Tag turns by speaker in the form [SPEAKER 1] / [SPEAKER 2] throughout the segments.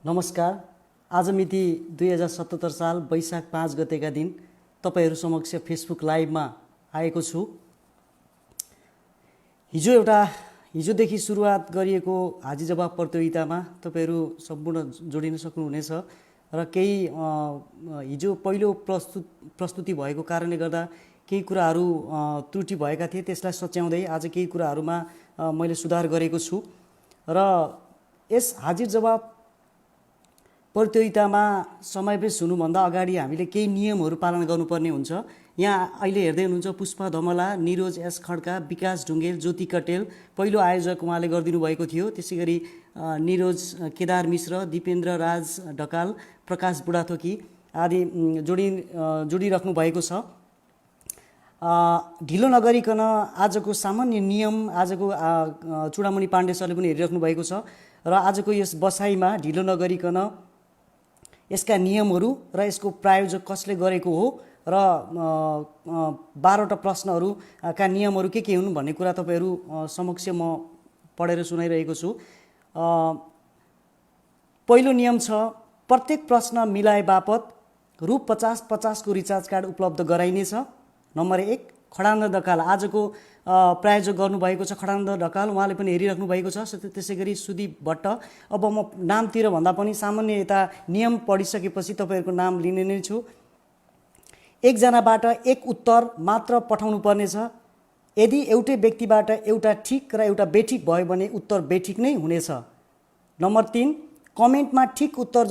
[SPEAKER 1] नमस्कार। आज मिति 2077 साल वैशाख 5 गतेका दिन तपाईहरू समक्ष फेसबुक लाइभमा आएको छु। हिजोदेखि सुरुवात गरिएको हाजी जवाब प्रतियोगितामा तपाईहरू सम्पूर्ण जोडिन सक्नुहुनेछ र केही हिजो पहिलो प्रस्तुति भएको कारणले गर्दा केही कुराहरू त्रुटि भएका थिए, त्यसलाई सच्याउँदै आज केही कुराहरूमा मैले सुधार गरेको छु र यस हाजिर जवाब प्रतियोगितामा समावेश हुनुभन्दा अगाडि हामीले केही नियमहरू पालन गर्नुपर्ने हुन्छ। यहाँ अहिले हेर्दै हुनुहुन्छ पुष्पा धमला, निरोज एस खड्का, विकास ढुङ्गेल, ज्योति कटेल पहिलो आयोजक उहाँले गरिदिनु भएको थियो। त्यसैगरी निरोज केदार मिश्र, दिपेन्द्र राज ढकाल, प्रकाश बुढाथोकी आदि जोडिराख्नु भएको छ। ढिलो नगरिकन आजको सामान्य नियम आजको चुडामणि पाण्डे सरले पनि हेरिराख्नु भएको छ र आजको यस बसाइमा ढिलो नगरिकन यसका नियमहरू र यसको प्रायोजक कसले गरेको हो र 12वटा प्रश्नहरूका नियमहरू के हुन् भन्ने कुरा तपाईहरू समक्ष म पढेर सुनाइरहेको छु। पहिलो नियम छ, प्रत्येक प्रश्न मिलाए बापत रु 50 को रिचार्ज कार्ड उपलब्ध गराइनेछ। नम्बर 1 खडानन्द ढकाल आजको प्रायोजक गर्नुभएको छ। खडानन्द ढकाल उहाँले पनि हेरिराख्नु भएको छ। त्यसै गरी सुदीप भट्ट। अब म नामतिर भन्दा पनि सामान्य यता नियम पढिसकेपछि तपाईँहरूको नाम लिने नै छु। एकजनाबाट एक उत्तर मात्र पठाउनु पर्नेछ। यदि एउटै व्यक्तिबाट एउटा ठिक र एउटा बेठिक भयो भने उत्तर बेठिक नै हुनेछ। नम्बर 3 कमेन्टमा ठिक उत्तर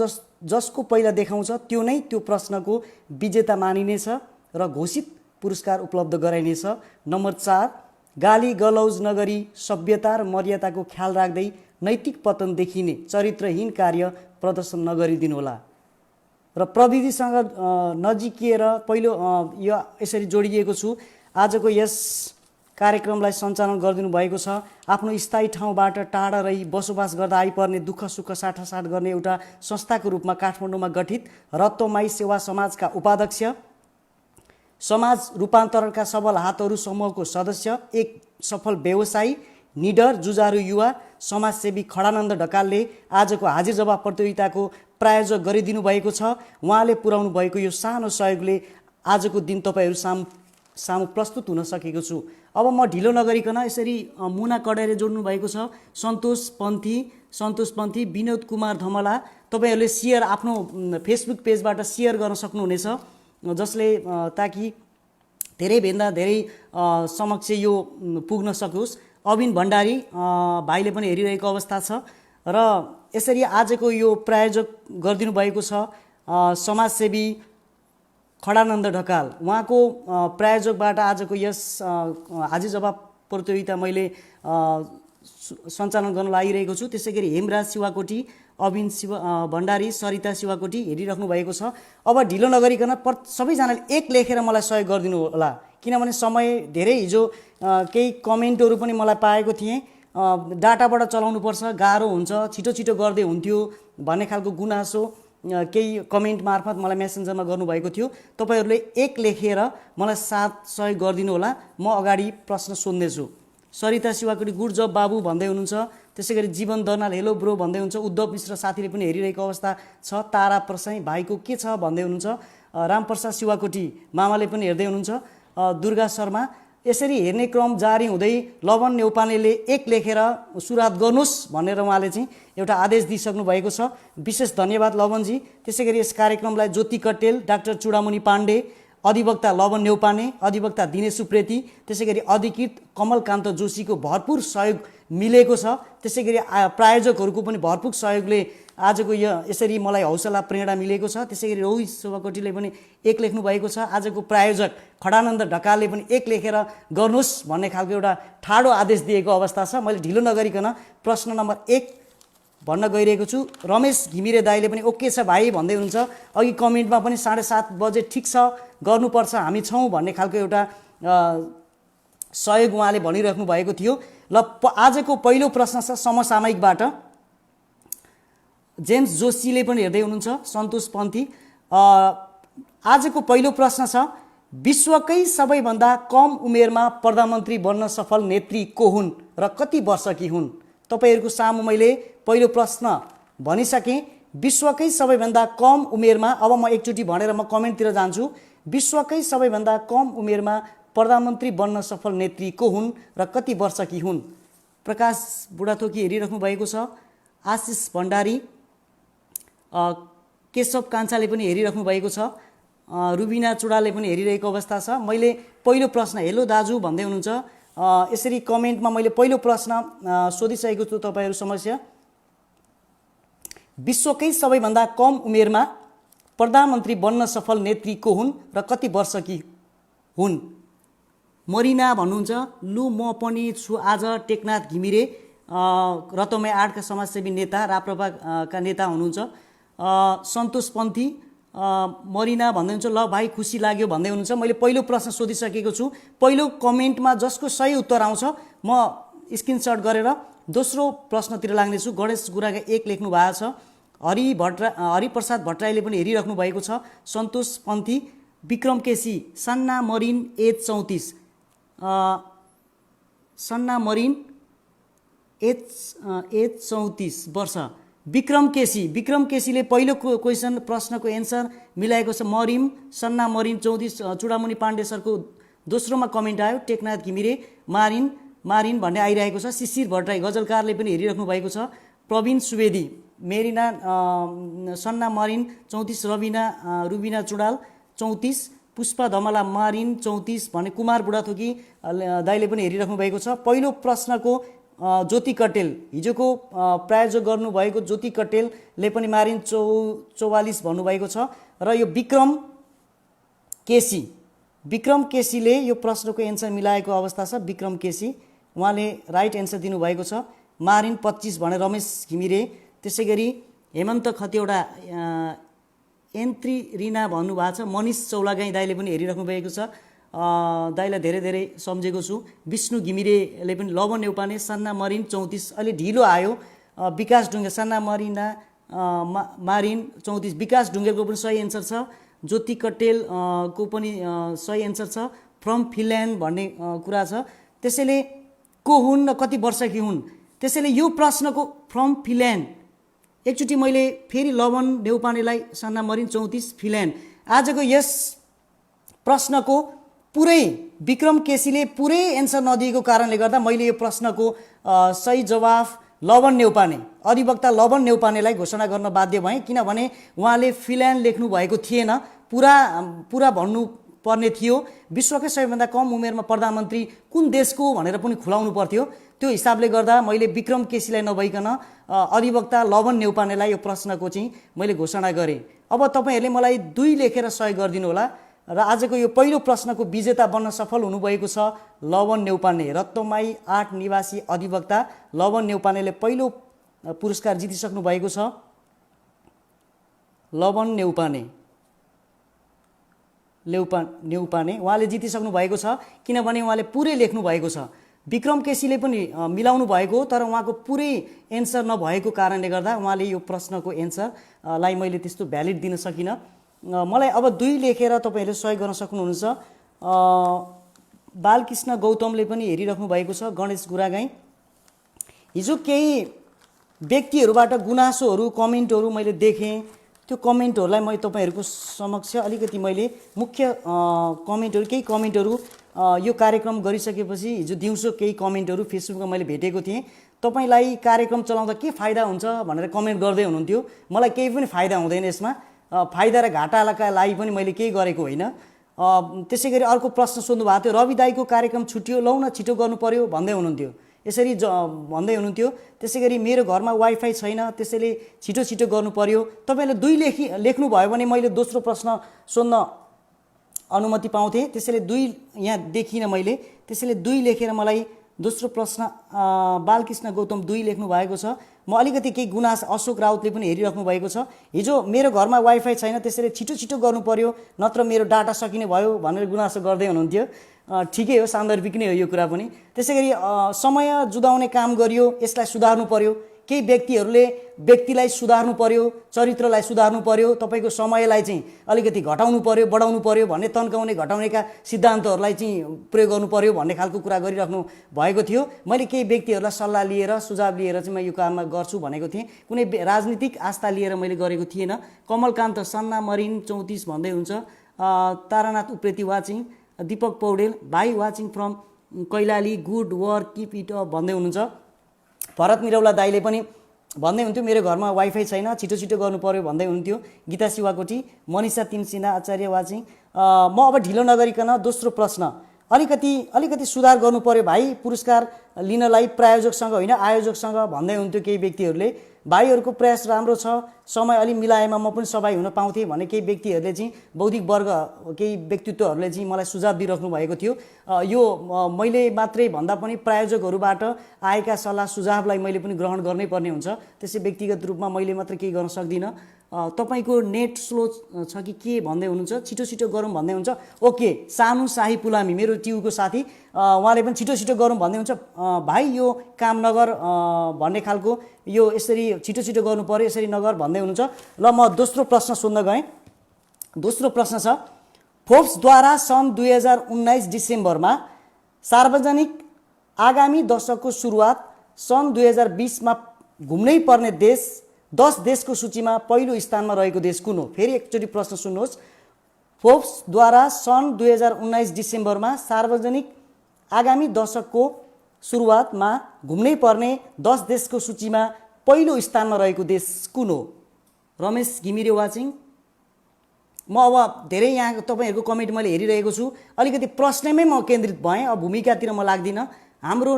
[SPEAKER 1] जसको पहिला देखाउँछ त्यो नै त्यो प्रश्नको विजेता मानिनेछ र घोषित पुरस्कार उपलब्ध गराइनेछ। नम्बर 4 गाली गलौज नगरी सभ्यता र मर्यादाको ख्याल राख्दै नैतिक पतन देखिने चरित्रहीन कार्य प्रदर्शन नगरिदिनुहोला र प्रविधिसँग नजिकिएर पहिलो यो यसरी जोडिएको छु। आजको यस कार्यक्रमलाई सञ्चालन गरिदिनु भएको छ आफ्नो स्थायी ठाउँबाट टाढा रही बसोबास गर्दा आइपर्ने दुःख सुख साटासाट गर्ने एउटा संस्थाको रूपमा काठमाडौँमा गठित रत्तमाई सेवा समाजका उपाध्यक्ष, समाज रूपान्तरणका सबल हातहरू समूहको सदस्य, एक सफल व्यवसायी, निडर जुझारु युवा समाजसेवी खडानन्द ढकालले आजको हाजिर जवाब प्रतियोगिताको प्रायोजक गरिदिनु भएको छ। उहाँले पुर्याउनु भएको यो सानो सहयोगले आजको दिन तपाईहरू सामु प्रस्तुत हुन सकेको छु। अब म ढिलो नगरिकन यसरी मुना कडेरे जोड्नु भएको छ, सन्तोष पन्थी, विनोद कुमार धमला। तपाईहरूले सेयर आफ्नो फेसबुक पेजबाट सेयर गर्न सक्नुहुनेछ जसले ताकि धेरैभन्दा धेरै समक्ष यो पुग्न सकोस्। अविन भण्डारी भाइले पनि हेरिरहेको अवस्था छ र यसरी आजको यो प्रायोजक गरिदिनु भएको छ समाजसेवी खडानन्द ढकाल। उहाँको प्रायोजकबाट आजको यस हाजिर जवाब प्रतियोगिता मैले सञ्चालन गर्न लागिरहेको छु। त्यसै गरी हेमराज शिवाकोटी, अविन भण्डारी, सरिता शिवाकोटी हेरिराख्नु भएको छ। अब ढिलो नगरिकन सबैजनाले एक लेखेर मलाई सहयोग गरिदिनु होला, किनभने समय धेरै हिजो केही कमेन्टहरू पनि मलाई पाएको थिएँ। डाटाबाट चलाउनुपर्छ, गाह्रो हुन्छ, छिटो गर्दै हुन्थ्यो भन्ने खालको गुनासो केही कमेन्ट मार्फत मलाई मेसेन्जरमा गर्नुभएको थियो। तपाईँहरूले एक लेखेर मलाई साथ सहयोग गरिदिनु होला, म अगाडि प्रश्न सोध्नेछु। सरिता शिवाकोटी गुड जब बाबु भन्दै हुनुहुन्छ। त्यसै गरी जीवन दर्नाल हेलो ब्रो भन्दै हुनुहुन्छ। उद्धव मिश्र साथीले पनि हेरिरहेको अवस्था छ। तारा प्रसाई भाइको के छ भन्दै हुनुहुन्छ। रामप्रसाद शिवाकोटी मामाले पनि हेर्दै हुनुहुन्छ। दुर्गा शर्मा। यसरी हेर्ने क्रम जारी हुँदै लवन नेउपानेले एक लेखेर सुरुवात गर्नुहोस् भनेर उहाँले चाहिँ एउटा आदेश दिइसक्नु भएको छ। विशेष धन्यवाद लवनजी। त्यसै गरी यस कार्यक्रमलाई ज्योति कटेल, डाक्टर चुडामणि पाण्डे, अधिवक्ता लवन नेउपाने, अधिवक्ता दिनेश सुप्रेती, त्यसै गरी अधिकृत कमलकान्त जोशीको भरपुर सहयोग मिलेको छ। त्यसै गरी प्रायोजकहरूको पनि भरपुर सहयोगले आजको यो यसरी मलाई हौसला प्रेरणा मिलेको छ। त्यसै गरी रोहित शिवकोटीले पनि एक लेख्नु भएको छ। आजको प्रायोजक खडानन्द ढकालले पनि एक लेखेर गर्नुहोस् भन्ने खालको एउटा ठाडो आदेश दिएको अवस्था छ। मैले ढिलो नगरिकन प्रश्न नम्बर 1 भन्न गइरहेको छु। रमेश घिमिरे दाइले पनि ओके छ भाइ भन्दै हुनुहुन्छ। अघि कमेन्टमा पनि 7:30 बजे ठिक छ, गर्नुपर्छ, हामी छौँ भन्ने खालको एउटा सहयोग उहाँले भनिराख्नु भएको थियो। ल आजको पहिलो प्रश्न छ समसामयिकबाट। जेम्स जोशीले पनि हेर्दै हुनुहुन्छ। सन्तोष पन्थी। आजको पहिलो प्रश्न छ, विश्वकै सबैभन्दा कम उमेरमा प्रधानमन्त्री बन्न सफल नेत्री को हुन् र कति वर्षकी हुन्? तपाईहरुको सामु मैले पहिलो प्रश्न भनिसकेँ। विश्वकै सबैभन्दा कम उमेरमा, अब म एकचोटि भनेर म कमेन्टतिर जान्छु, विश्वकै सबैभन्दा कम उमेरमा प्रधानमन्त्री बन्न सफल नेत्री को हुन् र कति वर्षकी हुन्? प्रकाश बुढाथोकी हेरिराख्नु भएको छ, आशिष भण्डारी, केशव कान्छाले पनि हेरिराख्नु भएको छ, रुबिना चुडाले पनि हेरिरहेको अवस्था छ। मैले पहिलो प्रश्न हेलो दाजु भन्दै हुनुहुन्छ, यसरी कमेन्टमा मैले पहिलो प्रश्न सोधिसकेको छु तपाईँहरू समक्ष। विश्वकै सबैभन्दा कम उमेरमा प्रधानमन्त्री बन्न सफल नेत्री को हुन् र कति वर्षकी हुन्? मरिना भन्नुहुन्छ, लु म पनि छु आज टेकनाथ घिमिरे, रतमै 8 का समाजसेवी नेता, राप्रपाका नेता हुनुहुन्छ। सन्तोष पन्थी, मरिना भन्दै हुनुहुन्छ, ल भाइ खुसी लाग्यो भन्दै हुनुहुन्छ। मैले पहिलो प्रश्न सोधिसकेको छु, पहिलो कमेन्टमा जसको सही उत्तर आउँछ म स्क्रिनसट गरेर दोस्रो प्रश्नतिर लाग्नेछु। गणेश गुरागा 1 लेख्नु भएको छ, हरिप्रसाद भट्टराईले पनि हेरिराख्नु भएको छ, सन्तोष पन्थी, विक्रम केसी, सन्ना मरिन एज 34, सन्ना मरिन एज 34 वर्ष, विक्रम केसीले पहिलो क्वेसन प्रश्नको एन्सर मिलाएको छ। मरिम, सन्ना मरिन 34, चुडामुनि पाण्डे सरको दोस्रोमा कमेन्ट आयो, टेकनाथ घिमिरे मारिन भन्ने आइरहेको छ। शिशिर भट्टराई गजलकारले पनि हेरिराख्नु भएको छ, प्रवीण सुवेदी, मेरिना, सन्ना मरिन 34, रुबिना चुडाल 34, पुष्पा धमला मारिन 34 भन्ने कुमार बुढाथोकी दाइले पनि हेरिराख्नु भएको छ। पहिलो प्रश्नको ज्योति कटेल, हिजोको प्रायोजक गर्नुभएको ज्योति कटेलले पनि मारिन 44 भन्नुभएको छ। र यो विक्रम केसीले यो प्रश्नको एन्सर मिलाएको अवस्था छ। विक्रम केसी उहाँले राइट एन्सर दिनुभएको छ, मारिन 25 भने रमेश घिमिरे। त्यसै गरी हेमन्त खतिवडा एन्ट्री रिना भन्नुभएको छ, मनिष चौलागाई दाइले पनि हेरिराख्नु भएको छ, दाइलाई धेरै धेरै सम्झेको छु। विष्णु घिमिरेले पनि, लवन नेउपाने, सन्ना मरिन 34 अलि ढिलो आयो। विकास ढुङ्गेल, सन्ना मरिना मारिन 34, विकास ढुङ्गेलको पनि सही एन्सर छ। ज्योति कटेल को पनि सही एन्सर छ, फ्रम फिनल्यान्ड भन्ने कुरा छ। त्यसैले को हुन् र कति वर्षकी हुन्? त्यसैले यो प्रश्नको फ्रम फिनल्यान्ड, एकचोटि मैले फेरि लवन नेउपानेलाई, सन्ना मरिन 34 फिनल्यान्ड, आजको यस प्रश्नको पुरै विक्रम केसीले पुरै एन्सर नदिएको कारणले गर्दा मैले यो प्रश्नको सही जवाफ लवन नेउपाने, अधिवक्ता लवन नेउपानेलाई घोषणा गर्न बाध्य भएँ, किनभने उहाँले फिनल्यान्ड लेख्नु भएको थिएन, पुरा भन्नु पर्ने थियो। विश्वकै सबैभन्दा कम उमेरमा प्रधानमन्त्री कुन देशको भनेर पनि खुलाउनु पर्थ्यो। त्यो हिसाबले गर्दा मैले विक्रम केसीलाई नभइकन अधिवक्ता लवन नेउपानेलाई यो प्रश्नको चाहिँ मैले घोषणा गरेँ। अब तपाईँहरूले मलाई 2 लेखेर सहयोग गरिदिनु होला। र आजको यो पहिलो प्रश्नको विजेता बन्न सफल हुनुभएको छ लवन नेउपाने, रत्नमाई 8 निवासी अधिवक्ता लवन नेउपानेले पहिलो पुरस्कार जितिसक्नु भएको छ। लवन नेउपाने उहाँले जितिसक्नु भएको छ, किनभने उहाँले पुरै लेख्नु भएको छ। विक्रम केसीले पनि मिलाउनु भएको, तर उहाँको पुरै एन्सर नभएको कारणले गर्दा उहाँले यो प्रश्नको एन्सरलाई मैले त्यस्तो भ्यालिड दिन सकिनँ। मलाई अब 2 लेखेर तपाईँहरूले सहयोग गर्न सक्नुहुनेछ। बालकृष्ण गौतमले पनि हेरिराख्नु भएको छ, गणेश गुरागाई। हिजो केही व्यक्तिहरूबाट गुनासोहरू, कमेन्टहरू मैले देखेँ, त्यो कमेन्टहरूलाई मैले तपाईँहरूको समक्ष अलिकति मैले मुख्य केही कमेन्टहरू यो कार्यक्रम गरिसकेपछि हिजो दिउँसो केही कमेन्टहरू फेसबुकमा मैले भेटेको थिएँ। तपाईँलाई कार्यक्रम चलाउँदा के फाइदा हुन्छ भनेर कमेन्ट गर्दै हुनुहुन्थ्यो। मलाई केही पनि फाइदा हुँदैन यसमा, फाइदा र घाटाका लागि पनि मैले केही गरेको होइन। त्यसै गरी अर्को प्रश्न सोध्नु भएको थियो, रवि दाईको कार्यक्रम छुट्यो, लौ न छिटो गर्नु पर्यो भन्दै हुनुहुन्थ्यो, यसरी भन्दै हुनुहुन्थ्यो। त्यसै गरी मेरो घरमा वाइफाई छैन, त्यसैले छिटो गर्नु पर्यो। तपाईँले 2 लेख्नुभयो भने मैले दोस्रो प्रश्न सोध्न अनुमति पाउँथेँ, त्यसैले 2 यहाँ देखिनँ मैले, त्यसैले 2 लेखेर मलाई दोस्रो प्रश्न बालकृष्ण गौतम 2 लेख्नु भएको छ। म अलिकति केही गुनास, अशोक राउतले पनि हेरिराख्नु भएको छ, हिजो मेरो घरमा वाइफाई छैन त्यसैले छिटो गर्नु पर्यो, नत्र मेरो डाटा सकिने भयो भनेर गुनासो गर्दै हुनुहुन्थ्यो। ठिकै हो, सान्दर्भिक नै हो यो कुरा पनि। त्यसै गरी समय जुदाउने काम गरियो, यसलाई सुधार्नु पर्यो, केही व्यक्तिलाई सुधार्नु पर्यो, चरित्रलाई सुधार्नु पर्यो, तपाईँको समयलाई चाहिँ अलिकति घटाउनु पर्यो, बढाउनु पर्यो भन्ने तन्काउने घटाउनेका सिद्धान्तहरूलाई चाहिँ प्रयोग गर्नु पर्यो भन्ने खालको कुरा गरिराख्नु भएको थियो। मैले केही व्यक्तिहरूलाई सल्लाह लिएर सुझाव लिएर चाहिँ म यो काममा गर्छु भनेको थिएँ। कुनै राजनीतिक आस्था लिएर मैले गरेको थिएन। कमलकान्त सन्ना मरिन 34 भन्दै हुन्छ। तारानाथ उप्रेती वाचिङ, दीपक पौडेल भाइ watching from Kailali, good work keep it up भन्दै हुनुहुन्छ। भरत निरौला दाइले पनि भन्दै हुन्थ्यो मेरो घरमा वाइफाई छैन, छिटो छिटो गर्नु पर्यो भन्दै हुन्थ्यो। गीता शिवाकोटी, मनिषा तिमसिना आचार्य वाचिङ। म अब ढिलो नगरिकन दोस्रो प्रश्न, अलिकति सुधार गर्नु पर्यो भाइ पुरस्कार लिनलाई प्रायोजकसँग होइन आयोजकसँग भन्दै हुन्थ्यो केही व्यक्तिहरूले। भाइहरूको प्रयास राम्रो छ, समय अलि मिलाएमा म पनि सहभागी हुन पाउँथेँ भने केही व्यक्तिहरूले चाहिँ बौद्धिक वर्ग केही व्यक्तित्वहरूले चाहिँ मलाई सुझाव दिइराख्नु भएको थियो। यो मैले मात्रै भन्दा पनि प्रायोजकहरूबाट आएका सल्लाह सुझावलाई मैले पनि ग्रहण गर्नै पर्ने हुन्छ। त्यसै व्यक्तिगत रूपमा मैले मात्र केही गर्न सक्दिनँ। तपाईँको नेट स्लो छ कि के भन्दै हुनुहुन्छ, छिटो छिटो गरौँ भन्दै हुन्छ। ओके, सानु शाही पुलामी मेरो टियुको साथी, उहाँले पनि छिटो छिटो गरौँ भन्दै हुन्छ। भाइ यो काम नगर भन्ने खालको, यो यसरी छिटो छिटो गर्नु पर्यो, यसरी नगर भन्दै हुनुहुन्छ। ल म दोस्रो प्रश्न सोध्न गएँ। दोस्रो प्रश्न छ, फोर्ब्सद्वारा सन् 2019 डिसेम्बरमा सार्वजनिक आगामी दशकको सुरुवात सन् 2020मा घुम्नै पर्ने देश 10 देशको सूचीमा पहिलो स्थानमा रहेको देश कुन हो? फेरि एकचोटि प्रश्न सुन्नुहोस्। फोर्ब्सद्वारा सन् 2019 डिसेम्बरमा सार्वजनिक आगामी दशकको सुरुवातमा घुम्नै पर्ने 10 देशको सूचीमा पहिलो स्थानमा रहेको देश कुन हो? रमेश घिमिरे वाचिङ। म अब धेरै यहाँ तपाईँहरूको कमेन्ट मैले हेरिरहेको छु, अलिकति प्रश्नमै म केन्द्रित भएँ, अब भूमिकातिर म लाग्दिनँ। हाम्रो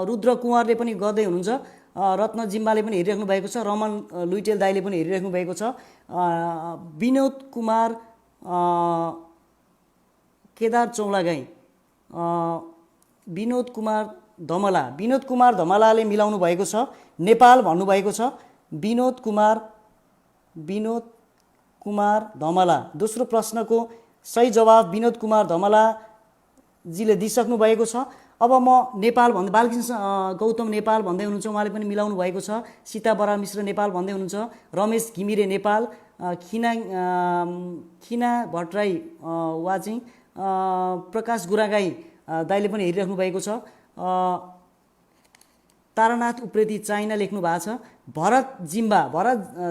[SPEAKER 1] रुद्र कुँवरले पनि गर्दै हुनुहुन्छ, रत्न जिम्बाले पनि हेरिराख्नु भएको छ, रमन लुइटेल दाइले पनि हेरिराख्नु भएको छ, विनोद कुमार केदार चौलागाई, विनोद कुमार धमलाले मिलाउनु भएको छ, नेपाल भन्नुभएको छ। विनोद कुमार धमला, दोस्रो प्रश्नको सही जवाब विनोद कुमार धमलाजीले दिइसक्नु भएको छ। अब म नेपाल भन्दै बालकृष्ण गौतम नेपाल भन्दै हुनुहुन्छ, उहाँले पनि मिलाउनु भएको छ। सीता बराल मिश्र नेपाल भन्दै हुनुहुन्छ। रमेश घिमिरे नेपाल, खिना भट्टराई वाचिङ, प्रकाश गुरागाई दाइले पनि हेरिराख्नु भएको छ। तारानाथ उप्रेती चाइना लेख्नु भएको छ। भरत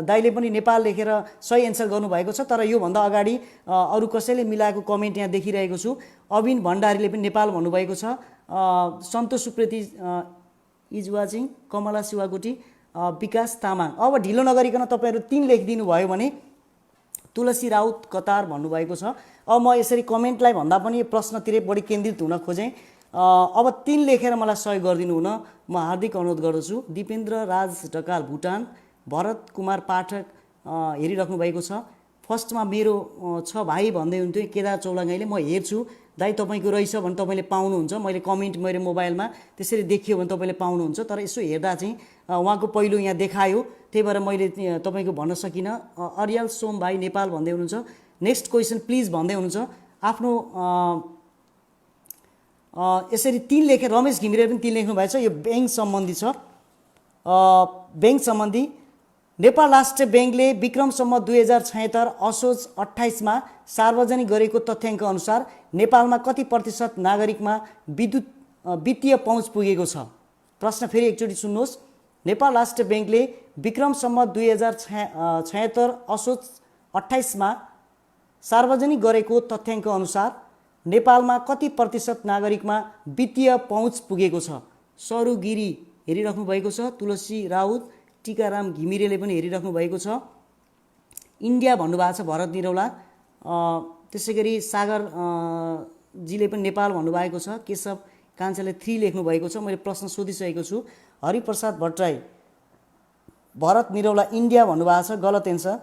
[SPEAKER 1] दाइले पनि नेपाल लेखेर सही एन्सर गर्नुभएको छ। तर योभन्दा अगाडि अरू कसैले मिलाएको कमेन्ट यहाँ देखिरहेको छु। अविन भण्डारीले पनि नेपाल भन्नुभएको छ। सन्तोष उप्रेती इज वाचिङ, कमला शिवाकोटी, विकास तामाङ। अब ढिलो नगरिकन तपाईँहरू 3 लेखिदिनु भयो भने तुलसी राउत कतार भन्नुभएको छ। अब म यसरी कमेन्टलाई भन्दा पनि प्रश्नतिरै बढी केन्द्रित हुन खोजेँ। अब 3 लेखेर मलाई सहयोग गरिदिनु हुन म हार्दिक अनुरोध गर्दछु। दिपेन्द्र राज ढकाल भुटान, भरत कुमार पाठक हेरिराख्नु भएको छ। फर्स्टमा मेरो छ भाइ भन्दै हुन्थ्यो केदार चौलागाईले, म हेर्छु दाइ तपाईँको रहेछ भने तपाईँले पाउनुहुन्छ। मैले कमेन्ट मेरो मोबाइलमा त्यसरी देखियो भने तपाईँले पाउनुहुन्छ। तर यसो हेर्दा चाहिँ उहाँको पहिलो यहाँ देखायो, त्यही भएर मैले तपाईँको भन्न सकिनँ। अर्याल सोम भाइ नेपाल भन्दै हुनुहुन्छ। नेक्स्ट क्वेसन प्लिज भन्दै हुनुहुन्छ। आफ्नो यसरी 3 लेखेर रमेश घिमिरे पनि 3 लेख्नु भएको छ। यो ब्याङ्क सम्बन्धी छ। ब्याङ्क सम्बन्धी नेपाल राष्ट्र ब्याङ्कले विक्रमसम्म 2076 असोज 28मा सार्वजनिक गरेको तथ्याङ्क अनुसार नेपालमा कति प्रतिशत नागरिकमा वित्तीय पहुँच पुगेको छ? प्रश्न फेरि एकचोटि सुन्नुहोस्। नेपाल राष्ट्र ब्याङ्कले विक्रमसम्म 2076 असोज 28मा सार्वजनिक गरेको तथ्याङ्क अनुसार नेपालमा कति प्रतिशत नागरिकमा वित्तीय पहुँच पुगेको छ? सरू गिरी हेरिराख्नु भएको छ। तुलसी राउत, टीकाराम घिमिरेले पनि हेरिराख्नु भएको छ। इन्डिया भन्नुभएको छ भरत निरौला। त्यसै गरी सागर जीले पनि नेपाल भन्नुभएको छ। केशव कान्छाले 3 लेख्नु भएको छ। मैले प्रश्न सोधिसकेको छु। हरिप्रसाद भट्टराई भरत निरौला इन्डिया भन्नुभएको छ, गलत एन्सर।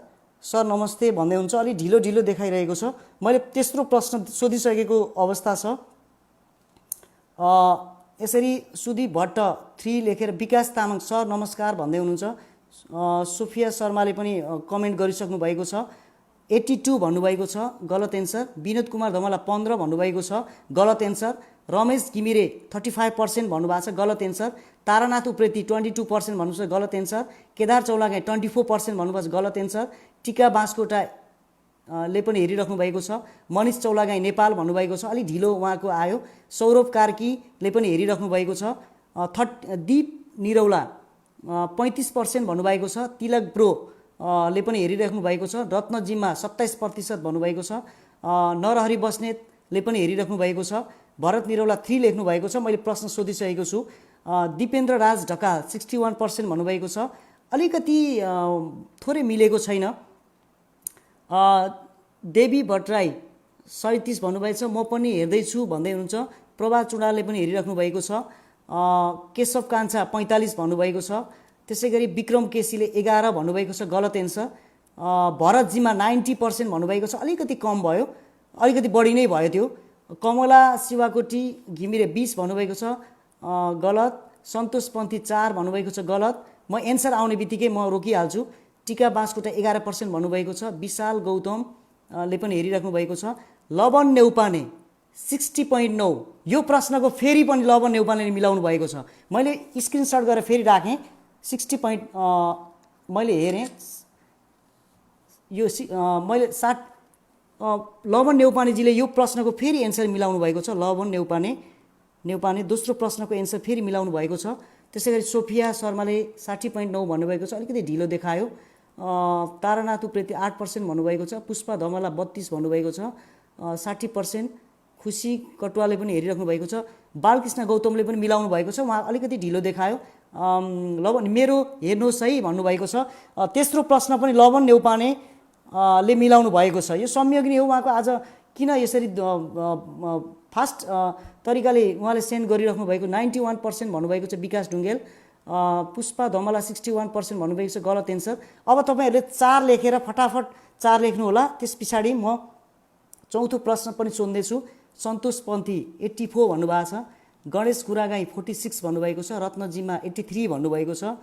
[SPEAKER 1] सर नमस्ते भन्दै हुन्छ। अलि ढिलो देखाइरहेको छ। मैले तेस्रो प्रश्न सोधिसकेको अवस्था छ। यसरी सुदीप भट्ट 3 लेखेर विकास तामाङ सर नमस्कार भन्दै हुनुहुन्छ। सोफिया शर्माले पनि कमेन्ट गरिसक्नु भएको छ। 82 भन्नुभएको छ, गलत एन्सर। विनोद कुमार धमला 15 भन्नुभएको छ, गलत एन्सर। रमेश घिमिरे 35% भन्नुभएको छ, गलत एन्सर। तारानाथ उप्रेती 22% भन्नुहुन्छ, गलत एन्सर। केदार चौलागाई 24% भन्नुभएको छ, गलत एन्सर। टिका बाँसकोटा ले पनि हेरिराख्नु भएको छ। मनिष चौलागाई नेपाल भन्नुभएको छ, अलिक ढिलो उहाँको आयो। सौरभ कार्कीले पनि हेरिराख्नु भएको छ। दीप निरौला 35% भन्नुभएको छ। तिलक ब्रो ले पनि हेरिराख्नु भएको छ। रत्न जिम्मा 27% भन्नुभएको छ। नरहरि बस्नेतले पनि हेरिराख्नु भएको छ। भरत निरौला 3 लेख्नु भएको छ। मैले प्रश्न सोधिसकेको छु। दिपेन्द्र राज ढकाल 61% भन्नुभएको छ। अलिकति थोरै मिलेको छैन। देवी भट्टराई 37 भन्नुभएको छ, म पनि हेर्दैछु भन्दै हुनुहुन्छ। प्रभात चुडालले पनि हेरिराख्नु भएको छ। केशव कान्छा 45 भन्नुभएको छ। त्यसै गरी विक्रम केसीले 11 भन्नुभएको छ, गलत एन्सर। भरतजीमा 90% भन्नुभएको छ, अलिकति कम भयो, अलिकति बढी नै भयो त्यो। कमला शिवाकोटी घिमिरे 20 भन्नुभएको छ, गलत। सन्तोष पन्थी 4 भन्नुभएको छ, गलत। म एन्सर आउने बित्तिकै म रोकिहाल्छु। टिका बाँसकोटा 11% भन्नुभएको छ। विशाल गौतमले पनि हेरिराख्नु भएको छ। लवन नेउपाने 60.9। यो प्रश्नको फेरि पनि लवन नेउपानेले मिलाउनु भएको छ। मैले स्क्रिनसट गरेर फेरि राखेँ। 60 मैले हेरेँ, यो मैले लवन नेउपानेजीले यो प्रश्नको फेरि एन्सर मिलाउनु भएको छ। लवन नेउपाने दोस्रो प्रश्नको एन्सर फेरि मिलाउनु भएको छ। त्यसै गरी सोफिया शर्माले 60.9 भन्नुभएको छ, अलिकति ढिलो देखायो। तारानाथ उप्रेती 8% भन्नुभएको छ। पुष्पा धमला 32 भन्नुभएको छ, 60%। खुसी कटुवाले पनि हेरिराख्नु भएको छ। बालकृष्ण गौतमले पनि मिलाउनु भएको छ, उहाँ अलिकति ढिलो देखायो। लवन मेरो हेर्नुहोस् है भन्नुभएको छ। तेस्रो प्रश्न पनि लवन नेउपाने ले मिलाउनु भएको छ। यो संयोगनी हो उहाँको। आज किन यसरी फास्ट तरिकाले उहाँले सेन्ड गरिराख्नु भएको। 91% भन्नुभएको छ विकास ढुङ्गेल। पुष्पा धमला 61% भन्नुभएको छ, गलत एन्सर। अब तपाईँहरूले 4 लेखेर फटाफट 4 लेख्नु होला। त्यस पछाडि म चौथो प्रश्न पनि सोध्दैछु। सन्तोष पन्थी 84 भन्नुभएको छ। गणेश गुरागाई 46 भन्नुभएको छ। रत्नजिमा 83 भन्नुभएको छ।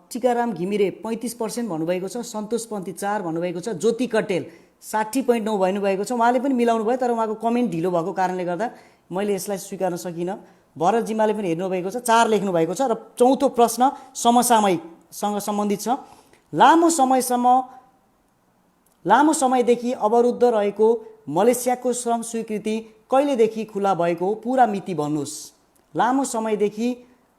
[SPEAKER 1] टिकाराम घिमिरे 35% भन्नुभएको छ। सन्तोष पन्थी 4 भन्नुभएको छ। ज्योति कटेल 60.9 भन्नुभएको छ। उहाँले पनि मिलाउनु भयो, तर उहाँको कमेन्ट ढिलो भएको कारणले गर्दा मैले यसलाई स्वीकार्न सकिनँ। भरत जिम्माले पनि हेर्नुभएको छ, 4 लेख्नु भएको छ। र चौथो प्रश्न समसामयिकसँग सम्बन्धित छ। लामो समयदेखि अवरुद्ध रहेको मलेसियाको श्रम स्वीकृति कहिलेदेखि खुला भएको हो? पुरा मिति भन्नुहोस्। लामो समयदेखि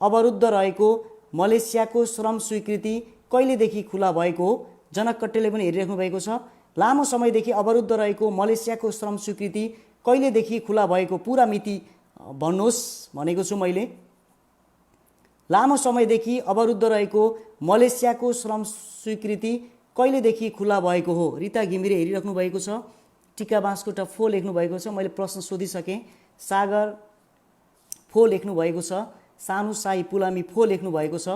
[SPEAKER 1] अवरुद्ध रहेको मलेसियाको श्रम स्वीकृति कहिलेदेखि खुला भएको हो? जनक कट्टेले पनि हेरिराख्नु भएको छ। लामो समयदेखि अवरुद्ध रहेको मलेसियाको श्रम स्वीकृति कहिलेदेखि खुला भएको? पुरा मिति भन्नुहोस् भनेको छु मैले। लामो समयदेखि अवरुद्ध रहेको मलेसियाको श्रम स्वीकृति कहिलेदेखि खुला भएको हो? रिता घिमिरे हेरिराख्नु भएको छ। टिका बाँसकोटा 4 लेख्नु भएको छ। मैले प्रश्न सोधिसकेँ। सागर 4 लेख्नु भएको छ। सानु साई पुलामी 4 लेख्नु भएको छ।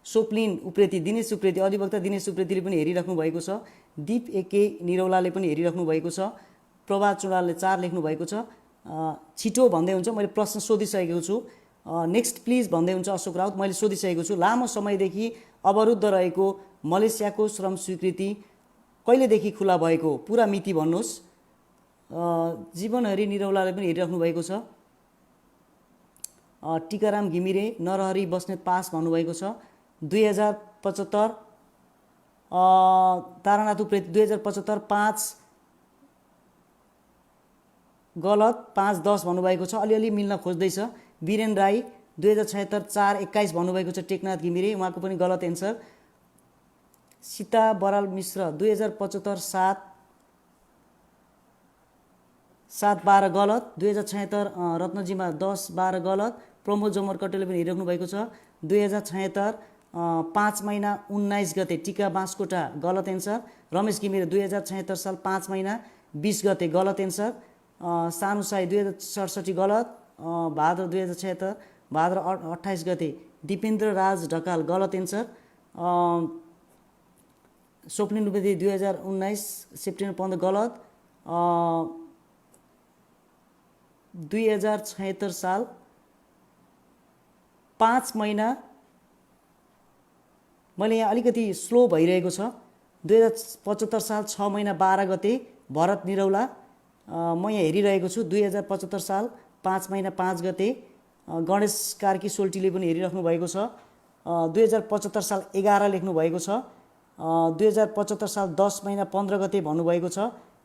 [SPEAKER 1] स्वप्निन उप्रेती, दिनेश उप्रेती, अधिवक्ता दिनेश उप्रेतीले पनि हेरिराख्नु भएको छ। दीप एके निरौलाले पनि हेरिराख्नु भएको छ। प्रभात चुडालले 4 लेख्नु भएको छ। छिटो भन्दै हुन्छ, मैले प्रश्न सोधिसकेको छु। नेक्स्ट प्लिज भन्दै हुन्छ अशोक राउत, मैले सोधिसकेको छु। लामो समयदेखि अवरुद्ध रहेको मलेसियाको श्रम स्वीकृति कहिलेदेखि खुला भएको? पुरा मिति भन्नुहोस्। जीवनहरि निरौलाले पनि हेरिराख्नु भएको छ। टिकाराम घिमिरे नरहरि बस्नेत पास भन्नुभएको छ। 2075। तारानाथ उप्रेती 2075 5 गलत। 5-10 भन्नुभएको छ, अलिअलि मिल्न खोज्दैछ। वीरेन राई 2076 4-21 भन्नुभएको छ। टेकनाथ घिमिरे, उहाँको पनि गलत एन्सर। सीता बराल मिश्र 2075 7-12 गलत। 2076 रत्नजीमा 10-12 गलत। प्रमोद जमर कटेलले पनि हेरिराख्नु भएको छ। 2076 5 महिना 19 गते टिका बाँसकोटा, गलत एन्सर। रमेश घिमिरे 2076 साल 5 महिना 20 गते, गलत एन्सर। सानु साई 2067 गलत। भाद्र 2076 भाद्र 28 गते। दिपेन्द्र राज ढकाल, गलत एन्सर। स्वप्निन उप्रेती 2019 सेप्टेम्बर 15 गलत। 2076 साल 5 महिना मैले यहाँ अलिकति स्लो भइरहेको छ। 2075 साल 6 महिना 12 गते भरत निरौला, म यहाँ हेरिरहेको छु। 2075 साल 5 महिना 5 गते गणेश कार्की सोल्टीले पनि हेरिराख्नु भएको छ। 2075 साल 11 लेख्नु भएको छ। 2075 साल 10 महिना 15 गते भन्नुभएको छ।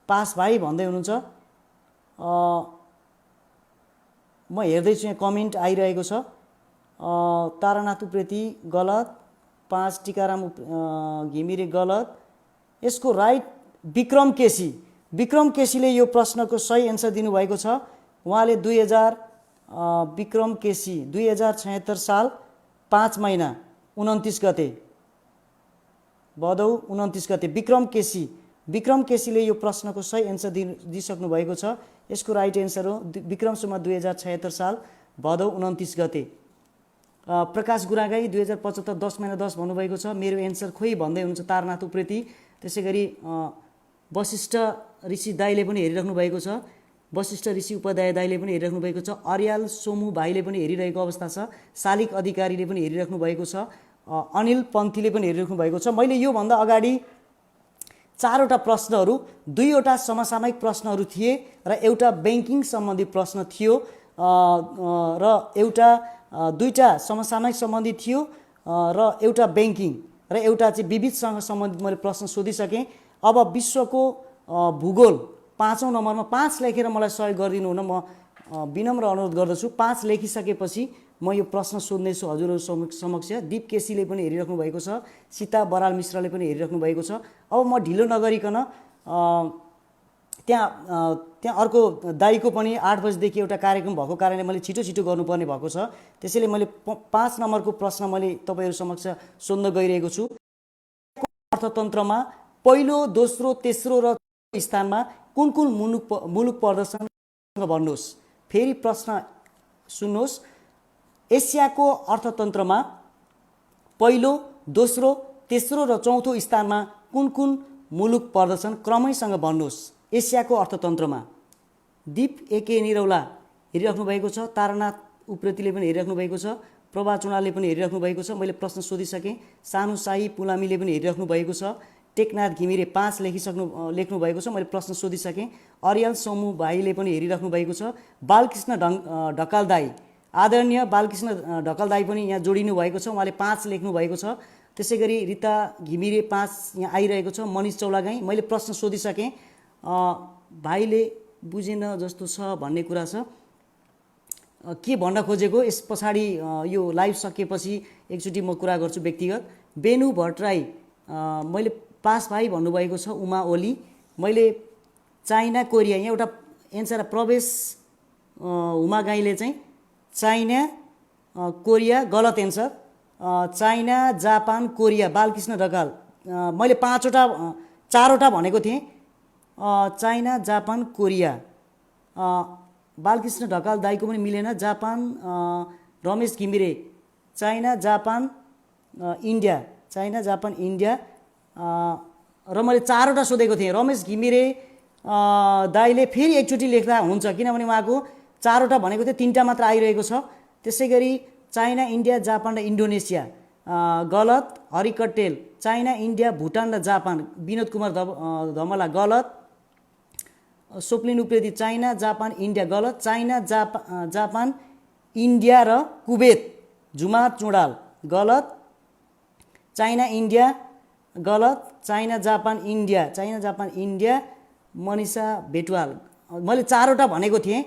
[SPEAKER 1] पास भाइ भन्दै हुनुहुन्छ। म हेर्दैछु यहाँ कमेन्ट आइरहेको छ। तारानाथ उप्रेती गलत, 5 टिकाराम घिमिरे गलत। यसको राइट विक्रम केसी। विक्रम केसीले यो प्रश्नको सही एन्सर दिनुभएको छ। उहाँले विक्रम केसी 2076 साल 5 महिना 29 गते भदौ 29 गते विक्रम केसीले यो प्रश्नको सही एन्सर दिइसक्नु भएको छ। यसको राइट एन्सर हो विक्रम सम्म 2076 साल भदौ 29 गते। प्रकाश गुरागाई 2075 10 महिना 10 भन्नुभएको छ। मेरो एन्सर खोइ भन्दै हुनुहुन्छ तारनाथ उप्रेती। त्यसै गरी वशिष्ठ ऋषि दाईले पनि हेरिराख्नु भएको छ। वशिष्ठ ऋषि उपाध्याय दाईले पनि हेरिराख्नु भएको छ। अर्याल सोमु भाइले पनि हेरिरहेको अवस्था छ। शालिक अधिकारीले पनि हेरिराख्नु भएको छ। अनिल पन्थीले पनि हेरिराख्नु भएको छ। मैले योभन्दा अगाडि 4वटा प्रश्नहरू, 2वटा समसामयिक प्रश्नहरू थिए र एउटा ब्याङ्किङ सम्बन्धी प्रश्न थियो र एउटा 2टा समसामयिक सम्बन्धी थियो र एउटा ब्याङ्किङ र एउटा चाहिँ विविधसँग सम्बन्धित मैले प्रश्न सोधिसकेँ। अब विश्वको भूगोल 5औं नम्बरमा 5 लेखेर मलाई सहयोग गरिदिनु हुन म विनम्र अनुरोध गर्दछु। 5 लेखिसकेपछि म यो प्रश्न सोध्नेछु हजुरहरू समक्ष। दीप केसीले पनि हेरिराख्नु भएको छ। सीता बराल मिश्रले पनि हेरिराख्नु भएको छ। अब म ढिलो नगरिकन त्यहाँ अर्को दाईको पनि 8 बजेदेखि एउटा कार्यक्रम भएको कारणले मैले छिटो गर्नुपर्ने भएको छ। त्यसैले मैले 5 नम्बरको प्रश्न मैले तपाईँहरू समक्ष सोध्न गइरहेको छु। अर्थतन्त्रमा पहिलो, दोस्रो, तेस्रो र स्थानमा कुन मुलुक पर्दछन् भन्नुहोस्। फेरि प्रश्न सुन्नुहोस्। एसियाको अर्थतन्त्रमा पहिलो, दोस्रो, तेस्रो र चौथो स्थानमा कुन मुलुक पर्दछन् क्रमैसँग भन्नुहोस्। एसियाको अर्थतन्त्रमा दीप एके निरौला हेरिराख्नु भएको छ। तारानाथ उप्रेतीले पनि हेरिराख्नु भएको छ। प्रभा चुनालले पनि हेरिराख्नु भएको छ। मैले प्रश्न सोधिसकेँ। सानु शाही पुलामीले पनि हेरिराख्नु भएको छ। टेकनाथ घिमिरे 5 लेख्नु भएको छ। मैले प्रश्न सोधिसकेँ। अर्याल सोमु भाइले पनि हेरिराख्नु भएको छ। बालकृष्ण ढकाल दाई, आदरणीय बालकृष्ण ढकाल दाई पनि यहाँ जोडिनु भएको छ। उहाँले 5 लेख्नु भएको छ। त्यसै गरी रिता घिमिरे 5 यहाँ आइरहेको छ। मनिष चौलागाई, मैले प्रश्न सोधिसकेँ। भाइले बुझेन जस्तो छ भन्ने कुरा छ। के भन्न खोजेको यस पछाडि यो लाइभ सकिएपछि एकचोटि म कुरा गर्छु व्यक्तिगत। बेनु भट्टराई मैले पास भाइ भन्नुभएको छ। उमा ओली, मैले चाइना कोरिया, यहाँ एउटा एन्सर प्रवेश उमा गाईले चाहिँ चाइना कोरिया गलत answer. China, Japan, Korea Balkrishna Dhakal, मैले 4वटा भनेको थिएँ। China, Japan, Korea Balkrishna Dhakal दाईको पनि मिलेन। Japan Ramesh Ghimire China, Japan, India, China, Japan, India र मैले 4वटा सोधेको थिएँ। रमेश घिमिरे दाईले फेरि एकचोटि लेख्दा हुन्छ किनभने उहाँको 4वटा भनेको थियो, 3टा मात्र आइरहेको छ। त्यसै गरी चाइना, इन्डिया, जापान र इन्डोनेसिया गलत। हरि कट्टेल चाइना, इन्डिया, भुटान र जापान। विनोद कुमार धमला गलत। Swapnil Upreti China, Japan, India गलत। चाइना, जापान, इन्डिया र कुवेत झुमा चुडाल गलत। चाइना, इन्डिया गलत। China, Japan, India, China, Japan, India Manisha Bhetwal, मैले 4वटा भनेको थिएँ,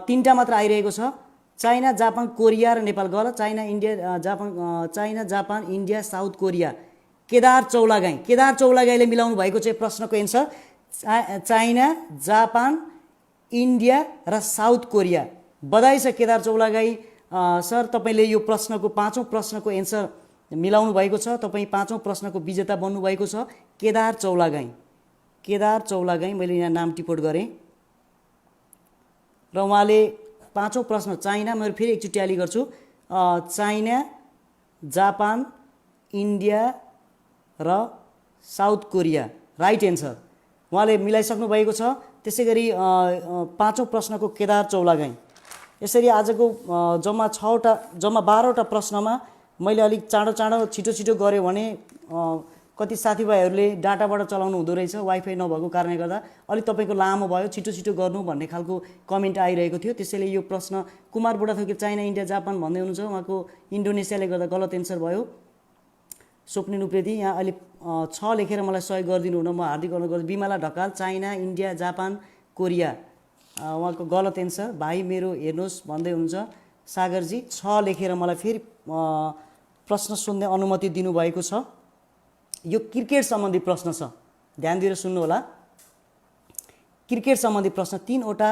[SPEAKER 1] 3टा मात्र आइरहेको छ। चाइना, जापान, कोरिया र नेपाल गलत। China, India, Japan, China, Japan, India, South Korea. Kedar चौलागाईले मिलाउनु भएको चाहिँ प्रश्नको एन्सर चाइना, जापान, इन्डिया र साउथ कोरिया। बधाई छ केदार चौलागाई सर, तपाईँले यो प्रश्नको 5औं प्रश्नको एन्सर मिलाउनु भएको छ। तपाईँ 5औं प्रश्नको विजेता बन्नुभएको छ। केदार चौलागाई मैले यहाँ नाम टिपोट गरेँ र उहाँले 5औं प्रश्न चाइना, मैले फेरि एकचोटि ट्याली गर्छु। चाइना, जापान, इन्डिया र साउथ कोरिया राइट एन्सर उहाँले मिलाइसक्नु भएको छ। त्यसै गरी 5औं प्रश्नको केदार चौलागाई। यसरी आजको जम्मा 12वटा प्रश्नमा मैले अलिक चाँडो चाँडो छिटो छिटो गऱ्यो भने कति साथीभाइहरूले डाटाबाट चलाउनु हुँदो रहेछ, वाइफाई नभएको कारणले गर्दा अलिक तपाईँको लामो भयो, छिटो छिटो गर्नु भन्ने खालको कमेन्ट आइरहेको थियो। त्यसैले यो प्रश्न Kumar Budhathoki China India Japan भन्दै हुनुहुन्छ, उहाँको इन्डोनेसियाले गर्दा गलत एन्सर भयो। स्वप्निल उप्रेती यहाँ अहिले 6 लेखेर मलाई सहयोग गरिदिनु हुन म हार्दिक अनुरोध गर्छु। Bimala Dhakal China India Japan Korea, उहाँको गलत एन्सर। भाइ मेरो हेर्नुहोस् भन्दै हुनुहुन्छ सागरजी, 6 लेखेर मलाई फेरि प्रश्न सोध्ने अनुमति दिनुभएको छ। यो क्रिकेट सम्बन्धी प्रश्न छ, ध्यान दिएर सुन्नु होला। क्रिकेट सम्बन्धी प्रश्न 3वटा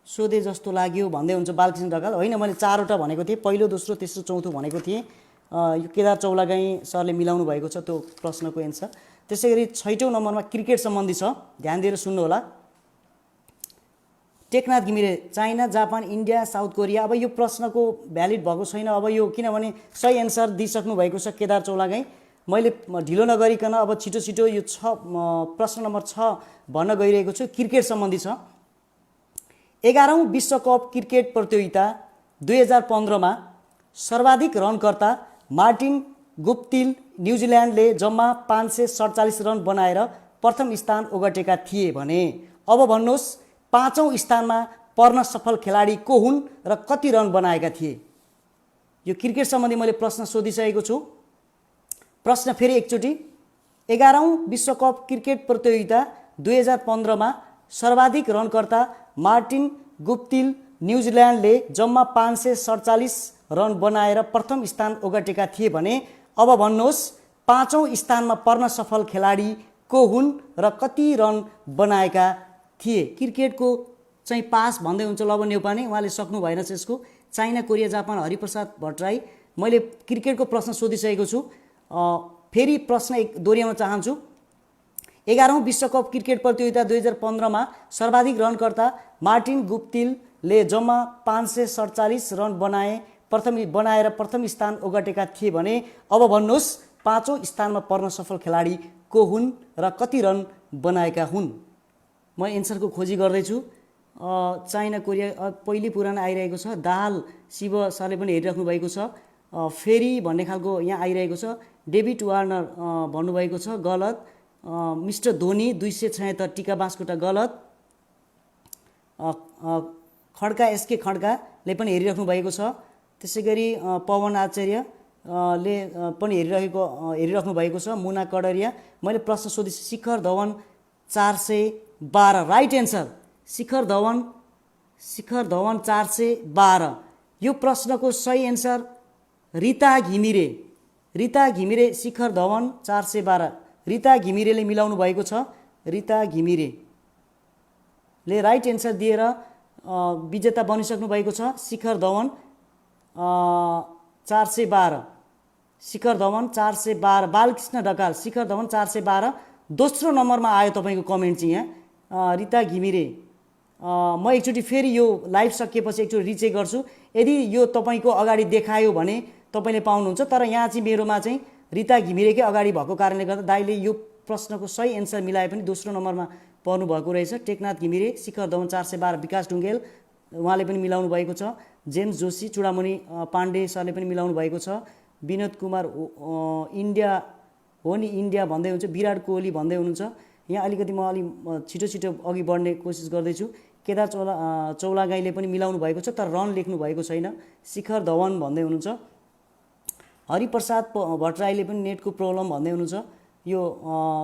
[SPEAKER 1] सोधे जस्तो लाग्यो भन्दै हुन्छ बालकृष्ण ढकाल। होइन, मैले 4वटा भनेको थिएँ, पहिलो दोस्रो तेस्रो चौथो भनेको थिएँ। यो केदार चौलागाई सरले मिलाउनु भएको छ त्यो प्रश्नको एन्सर। त्यसै गरी 6औं नम्बरमा क्रिकेट सम्बन्धी छ, ध्यान दिएर सुन्नु होला। Teknath Ghimire China Japan India South Korea. अब यो प्रश्नको भ्यालिड भएको छैन, अब यो किनभने सही एन्सर दिइसक्नु भएको छ केदार चौलागाई। मैले ढिलो नगरिकन अब छिटो छिटो यो प्रश्न नम्बर 6 भन्न गइरहेको छु। क्रिकेट सम्बन्धी छ। 11औं विश्वकप क्रिकेट प्रतियोगिता 2015 मा सर्वाधिक रनकर्ता मार्टिन गुप्टिल न्युजिल्यान्डले जम्मा 547 रन बनाएर प्रथम स्थान ओगटेका थिए भने अब भन्नुहोस् 5औं स्थानमा पर्न सफल खेलाडी को हुन् र कति रन बनाएका थिए? यो क्रिकेट सम्बन्धी मैले प्रश्न सोधिसकेको छु। प्रश्न फेरि एकचोटि, 11औं विश्वकप क्रिकेट प्रतियोगिता 2015 मा सर्वाधिक रनकर्ता मार्टिन गुप्टिल न्युजिल्यान्डले जम्मा 547 रन बनाएर प्रथम स्थान ओगटेका थिए भने अब भन्नुहोस् 5औं स्थानमा पर्न सफल खेलाडी को हुन् र कति रन बनाएका थिए? क्रिकेटको चाहिँ पास भन्दै हुन्छ लवन नेउपाने, उहाँले सक्नु भएन यसको। China Korea Japan Hariprasad Bhattarai. मैले क्रिकेटको प्रश्न सोधिसकेको छु, फेरि प्रश्न एक दोहोऱ्याउन चाहन्छु। 11औं विश्वकप क्रिकेट प्रतियोगिता 2015 मा सर्वाधिक रनकर्ता मार्टिन गुप्टिलले जम्मा 547 रन बनाएर प्रथम स्थान ओगटेका थिए भने अब भन्नुहोस् 5औं स्थानमा पर्न सफल खेलाडी को हुन् र कति रन बनाएका हुन्? म एन्सरको खोजी गर्दैछु। चाइना कोरिया पहिले पुरानो आइरहेको छ। दाहाल शिव सरले पनि हेरिराख्नु भएको छ। फेरि भन्ने खालको यहाँ आइरहेको छ। डेभिड वार्नर भन्नुभएको छ, गलत। मिस्टर धोनी 276 टिका बाँसकोटा, गलत। खड्का एसके खड्काले पनि हेरिराख्नु भएको छ। त्यसै गरी पवन आचार्य ले पनि हेरिराख्नु भएको छ। मुना कडरिया। मैले प्रश्न सोधेँ शिखर धवन 412, राइट एन्सर शिखर धवन 412। यो प्रश्नको सही एन्सर रिता घिमिरे शिखर धवन 412। रिता घिमिरेले मिलाउनु भएको छ। रिता घिमिरेले राइट एन्सर दिएर विजेता बनिसक्नु भएको छ। शिखर धवन 412, शिखर धवन 412। बालकृष्ण ढकाल शिखर धवन 412 दोस्रो नम्बरमा आयो तपाईँको कमेन्ट चाहिँ यहाँ। रिता घिमिरे, म एकचोटि फेरि यो लाइभ सकिएपछि एकचोटि रिचेक गर्छु। यदि यो तपाईँको अगाडि देखायो भने तपाईँले पाउनुहुन्छ, तर यहाँ चाहिँ मेरोमा चाहिँ रिता घिमिरेकै अगाडि भएको कारणले गर्दा दाइले यो प्रश्नको सही एन्सर मिलाए पनि दोस्रो नम्बरमा पर्नु भएको रहेछ। टेकनाथ घिमिरे शिखर धवन 412। विकास ढुङ्गेल उहाँले पनि मिलाउनु भएको छ। जेम्स जोशी चुडामणि पाण्डे सरले पनि मिलाउनु भएको छ। विनोद कुमार इन्डिया हो नि इन्डिया भन्दै हुन्छ। विराट कोहली भन्दै हुनुहुन्छ। यहाँ अलिकति म छिटो छिटो अघि बढ्ने कोसिस गर्दैछु। केदार चौलागाईले पनि मिलाउनु भएको छ तर रन लेख्नु भएको छैन। शिखर धवन भन्दै हुनुहुन्छ। हरिप्रसाद भट्टराईले पनि नेटको प्रब्लम भन्दै हुनुहुन्छ। यो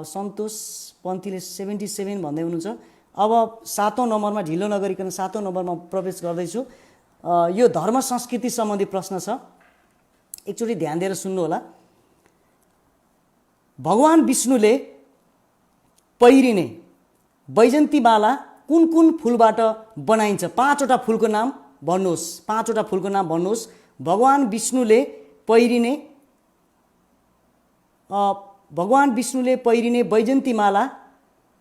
[SPEAKER 1] सन्तोष पन्थीले 77 भन्दै हुनुहुन्छ। अब 7औं नम्बरमा ढिलो नगरिकन 7औं नम्बरमा प्रवेश गर्दैछु। यो धर्म संस्कृति सम्बन्धी प्रश्न छ, एकचोटि ध्यान दिएर सुन्नु होला। भगवान विष्णुले पहिरिने वैजन्तीमाला कुन कुन फुलबाट बनाइन्छ? 5वटा फुलको नाम भन्नुहोस्। 5वटा फुलको नाम भन्नुहोस्। भगवान विष्णुले पहिरिने वैजन्तीमाला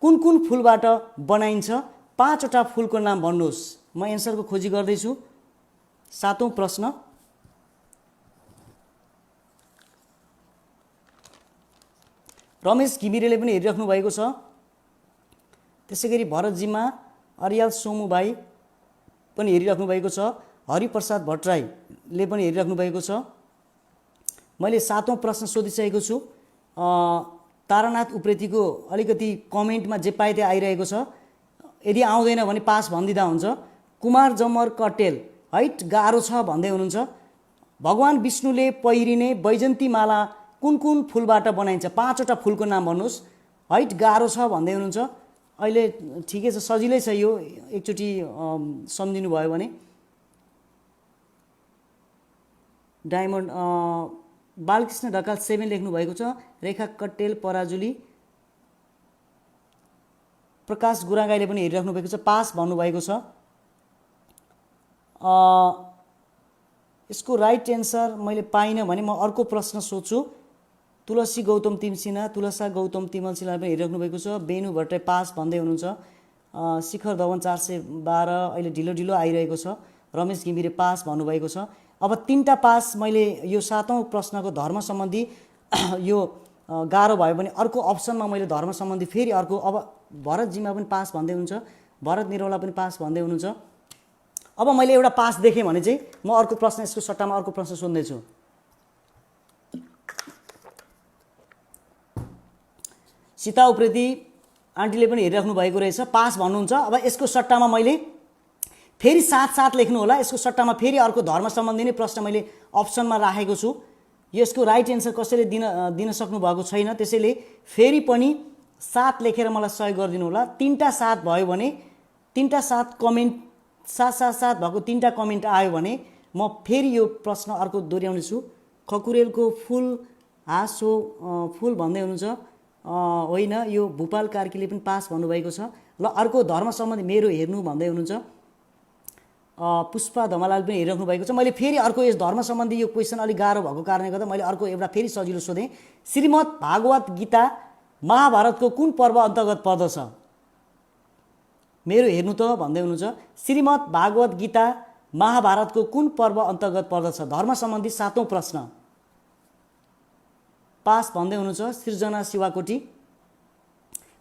[SPEAKER 1] कुन कुन फुलबाट बनाइन्छ? 5वटा फुलको नाम भन्नुहोस्। म एन्सरको खोजी गर्दैछु। 7औं प्रश्न। रमेश घिमिरेले पनि हेरिराख्नु भएको छ। त्यसै गरी भरत जिम्मा, अर्याल सोमु भाइ पनि हेरिराख्नु भएको छ। हरिप्रसाद भट्टराईले पनि हेरिराख्नु भएको छ। मैले 7औं प्रश्न सोधिसकेको छु। तारानाथ उप्रेतीको अलिकति कमेन्टमा जे पाए त्यो आइरहेको छ, यदि आउँदैन भने पास भनिदिँदा हुन्छ। कुमार जमर कटेल हैट गाह्रो छ भन्दै हुनुहुन्छ। भगवान विष्णुले पहिरिने वैजन्तीमाला कुन कुन फुलबाट बनाइन्छ? 5वटा फुलको नाम भन्नुहोस्। हैट गाह्रो छ भन्दै हुनुहुन्छ। अहिले ठिकै छ, सजिलै छ यो, एकचोटि सम्झिनु भयो भने। डायमन्ड बालकृष्ण ढकाल 7 लेख्नु भएको छ। रेखा कटेल पराजुली, प्रकाश गुरागाईले पनि हेरिराख्नु भएको छ, पास भन्नुभएको छ। यसको राइट एन्सर मैले पाइनँ भने म अर्को प्रश्न सोध्छु। तुलसी गौतम तिमसिना, तुलसा गौतम तिमलसिना पनि हेरिराख्नु भएको छ। बेनु भट्टराई पास भन्दै हुनुहुन्छ। शिखर धवन 412 अहिले ढिलो ढिलो आइरहेको छ। रमेश घिमिरे पास भन्नुभएको छ। अब 3टा पास मैले यो 7औं प्रश्नको धर्म सम्बन्धी यो गाह्रो भयो भने अर्को अप्सनमा मैले धर्म सम्बन्धी फेरि अर्को, अब भरत जिम्मा पनि पास भन्दै हुनुहुन्छ, भरत निरौला पनि पास भन्दै हुनुहुन्छ। अब मैले एउटा पास देखेँ भने चाहिँ म अर्को प्रश्न, यसको सट्टामा अर्को प्रश्न सोध्दैछु। सीता उप्रेती आन्टीले पनि हेरिराख्नु भएको रहेछ, पास भन्नुहुन्छ। अब यसको सट्टामा मैले फेरि 7 लेख्नु होला। यसको सट्टामा फेरि अर्को धर्म सम्बन्धी नै प्रश्न मैले अप्सनमा राखेको छु। यसको राइट एन्सर कसैले दिन सक्नु भएको छैन, त्यसैले फेरि पनि 7 लेखेर मलाई सहयोग गरिदिनु होला। 3टा 7 भयो भने, 3टा 7 कमेन्ट 7 भएको 3टा कमेन्ट आयो भने म फेरि यो प्रश्न अर्को दोहोऱ्याउने छु। खकुरेलको फुल हाँस हो फुल भन्दै हुनुहुन्छ। होइन, यो भूपाल कार्कीले पनि पास भन्नुभएको छ। ल अर्को धर्म सम्बन्धी मेरो हेर्नु भन्दै हुनुहुन्छ। पुष्पा धमालाल पनि हेरिराख्नु भएको छ। मैले फेरि अर्को यस धर्म सम्बन्धी यो क्वेसन अलिक गाह्रो भएको कारणले गर्दा मैले अर्को एउटा फेरि सजिलो सोधेँ। श्रीमद् भागवत गीता महाभारतको कुन पर्व अन्तर्गत पर्दछ? मेरो हेर्नु त भन्दै हुनुहुन्छ। श्रीमद् भागवत गीता महाभारतको कुन पर्व अन्तर्गत पर्दछ? धर्म सम्बन्धी 7औं प्रश्न, पास भन्दै हुनुहुन्छ। सृजना शिवाकोटी।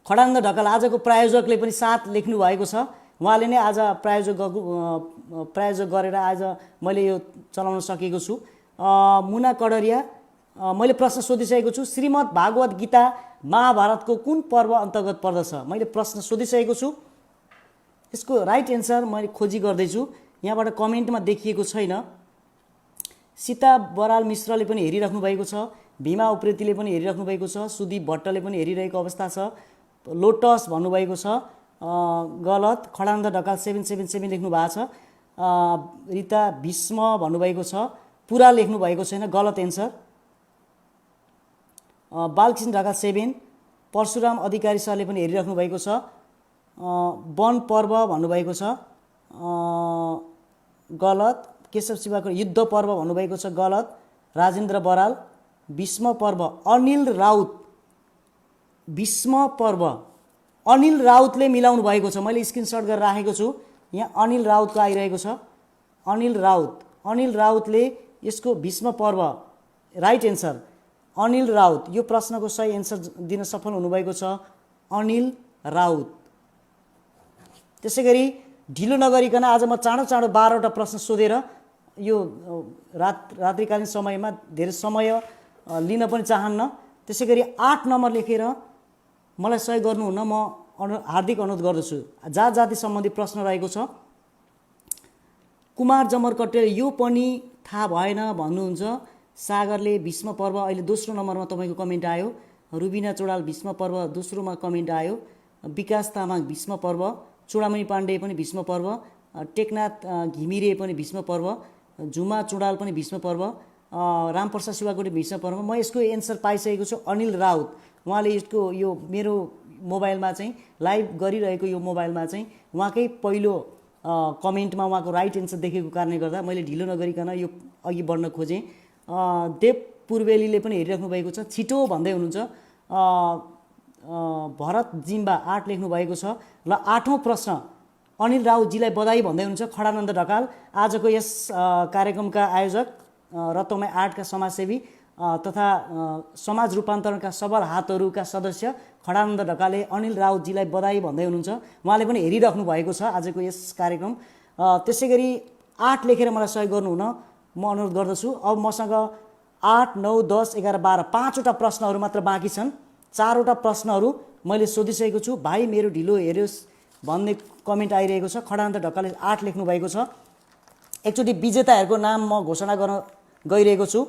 [SPEAKER 1] खडानन्द ढकाल आजको प्रायोजकले पनि 7 लेख्नु भएको छ। उहाँले नै आज प्रायोजक गरेर आज मैले यो चलाउन सकेको छु। मुना कडरिया, मैले प्रश्न सोधिसकेको छु। श्रीमद् भागवत गीता महाभारतको कुन पर्व अन्तर्गत पर्दछ? मैले प्रश्न सोधिसकेको छु। यसको राइट एन्सर मैले खोजी गर्दैछु, यहाँबाट कमेन्टमा देखिएको छैन। सीता बराल मिश्रले पनि हेरिराख्नु भएको छ। भीमा उप्रेतीले पनि हेरिराख्नु भएको छ। सुदीप भट्टले पनि हेरिरहेको अवस्था छ। लोटस भन्नुभएको छ, गलत। खडानन्द ढकाल 777 लेख्नु भएको छ। रिता भीष्म भन्नुभएको छ, पुरा लेख्नु भएको छैन, गलत एन्सर। बालकृष्ण ढकाल 7। परशुराम अधिकारी सरले पनि हेरिराख्नु भएको छ। वन पर्व भन्नुभएको छ, गलत। केशव शिवाको युद्ध पर्व भन्नुभएको छ, गलत। राजेन्द्र बराल। भीष्म पर्व, अनिल राउत। भीष्म पर्व अनिल राउतले मिलाउनु भएको छ, मैले स्क्रिनसट गरेर राखेको छु। यहाँ अनिल राउतको आइरहेको छ। अनिल राउतले यसको भीष्म पर्व, राइट एन्सर अनिल राउत। यो प्रश्नको सही एन्सर दिन सफल हुनुभएको छ अनिल राउत। त्यसै गरी ढिलो नगरिकन आज म चाँडो 12वटा प्रश्न सोधेर यो रात्रिकालीन समयमा धेरै समय लिन पनि चाहन्न। त्यसै गरी 8 नम्बर लेखेर मलाई सहयोग गर्नुहुन म हार्दिक अनुरोध गर्दछु। जाति सम्बन्धी प्रश्न रहेको छ। कुमार जमर कटेल यो पनि थाहा भएन भन्नुहुन्छ। सागरले भीष्म पर्व अहिले दोस्रो नम्बरमा तपाईँको कमेन्ट आयो। रुबिना चौडाल भीष्म पर्व दोस्रोमा कमेन्ट आयो। विकास तामाङ भीष्म पर्व। चुडामणि पाण्डे पनि भीष्म पर्व। टेकनाथ घिमिरे पनि भीष्म पर्व। झुमा चुडाल पनि भीष्म पर्व। रामप्रसाद शिवाकोटी भीष्म पर्व। म यसको एन्सर पाइसकेको छु अनिल राउत। उहाँले यसको यो मेरो मोबाइलमा चाहिँ लाइभ गरिरहेको यो मोबाइलमा चाहिँ उहाँकै पहिलो कमेन्टमा उहाँको राइट एन्सर देखेको कारणले गर्दा मैले ढिलो नगरिकन यो अघि बढ्न खोजेँ। देव पूर्वेलीले पनि हेरिराख्नु भएको छ, छिटो भन्दै हुनुहुन्छ। भरत जिम्बा 8 लेख्नु भएको छ। ल 8औं प्रश्न, अनिल राउतजीलाई बधाई भन्दै हुनुहुन्छ खडानन्द ढकाल, आजको यस कार्यक्रमका आयोजक रतौमाई 8 का समाजसेवी तथा समाज रूपान्तरणका सबल हातहरूका सदस्य खडानन्द ढकालले अनिल राउतजीलाई बधाई भन्दै हुनुहुन्छ। उहाँले पनि हेरिराख्नु भएको छ आजको यस कार्यक्रम। त्यसै गरी 8 लेखेर मलाई सहयोग गर्नुहुन म अनुरोध गर्दछु। अब मसँग 8, 9, 10, 11, 12 5वटा प्रश्नहरू मात्र बाँकी छन्। 4वटा प्रश्नहरू मैले सोधिसकेको छु। भाइ मेरो ढिलो हेर्योस् भन्ने कमेन्ट आइरहेको छ। खडानन्द ढकालले 8 लेख्नु भएको छ। एकचोटि विजेताहरूको नाम म घोषणा गर्न गइरहेको छु।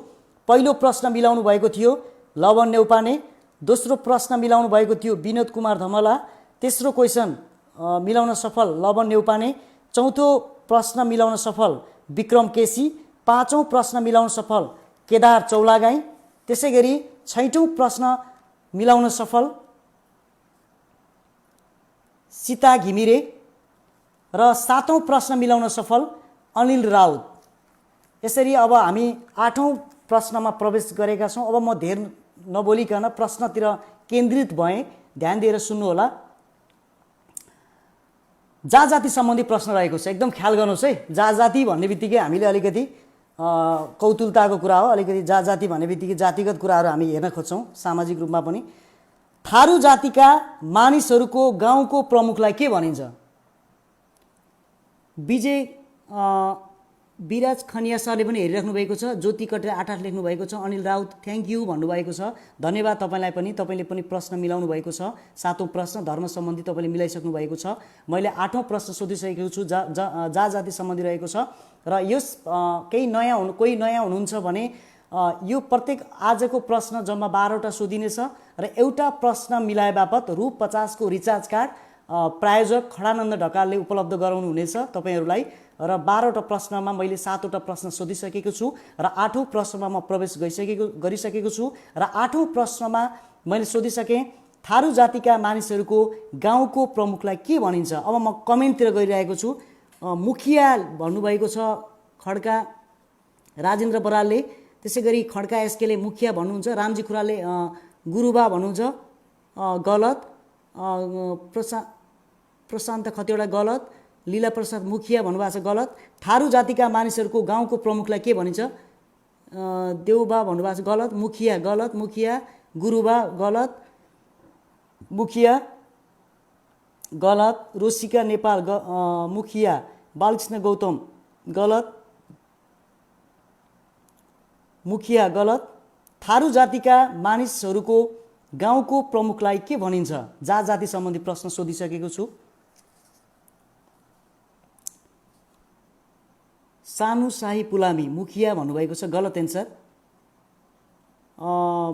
[SPEAKER 1] पहिलो प्रश्न मिलाउनु भएको थियो लवन नेउपाने, दोस्रो प्रश्न मिलाउनु भएको थियो विनोद कुमार धमला, तेस्रो क्वेसन मिलाउन सफल लवन नेउपाने, चौथो प्रश्न मिलाउन सफल विक्रम केसी, पाँचौं प्रश्न मिलाउन सफल केदार चौलागाई, त्यसैगरी छैटौं प्रश्न मिलाउन सफल सीता घिमिरे र सातौं प्रश्न मिलाउन सफल अनिल राउत। यसरी अब हामी 8औं प्रश्नमा प्रवेश गरेका छौँ। अब म धेर नबोलिकन प्रश्नतिर केन्द्रित भएँ, ध्यान दिएर सुन्नुहोला। जाति सम्बन्धी प्रश्न रहेको छ, एकदम ख्याल गर्नुहोस् है। जाति भन्ने बित्तिकै हामीले अलिकति कौतुलताको कुरा हो, अलिकति जाति भन्ने बित्तिकै जातिगत कुराहरू हामी हेर्न खोज्छौँ सामाजिक रूपमा पनि। थारू जातिका मानिसहरूको गाउँको प्रमुखलाई के भनिन्छ? विजय विराज खनिया सरले पनि हेरिराख्नु भएको छ। ज्योति कटेर 8 लेख्नु भएको छ। अनिल राउत थ्याङ्क यू भन्नुभएको छ, धन्यवाद तपाईँलाई पनि। तपाईँले पनि प्रश्न मिलाउनु भएको छ। सातौं प्रश्न धर्म सम्बन्धी तपाईँले मिलाइसक्नु भएको छ। मैले 8औं प्रश्न सोधिसकेको छु, जाति सम्बन्धी रहेको छ। र यस कोही नयाँ हुनुहुन्छ भने यो प्रत्येक आजको प्रश्न जम्मा 12वटा सोधिनेछ र एउटा प्रश्न मिलाए बापत रु 50 को रिचार्ज कार्ड प्रायोजक खडानन्द ढकालले उपलब्ध गराउनु हुनेछ तपाईहरूलाई। र 12वटा प्रश्नमा मैले 7वटा प्रश्न सोधिसकेको छु र 8औं प्रश्नमा म प्रवेश गरिसकेको छु। र 8औं प्रश्नमा मैले सोधिसकेँ थारू जातिका मानिसहरूको गाउँको प्रमुखलाई के भनिन्छ। अब म कमेन्टतिर गइरहेको छु। मुखिया भन्नुभएको छ खड्का राजेन्द्र बरालले, त्यसै गरी खड्का एसकेले मुखिया भन्नुहुन्छ, रामजी खुराले गुरुबा भन्नुहुन्छ गलत, प्रशान्त खतिवडा गलत, लीला प्रसाद मुखिया भन्नुभएको छ गलत। थारू जातिका मानिसहरूको गाउँको प्रमुखलाई के भनिन्छ? देउबा भन्नुभएको छ गलत, मुखिया गलत, मुखिया गुरुबा गलत, मुखिया गलत, रोसिका नेपाल मुखिया, बालकृष्ण गौतम गलत, मुखिया गलत। थारू जातिका मानिसहरूको गाउँको प्रमुखलाई के भनिन्छ? जाति सम्बन्धी प्रश्न सोधिसकेको छु। सानु शाही पुलामी मुखिया भन्नुभएको छ गलत एन्सर।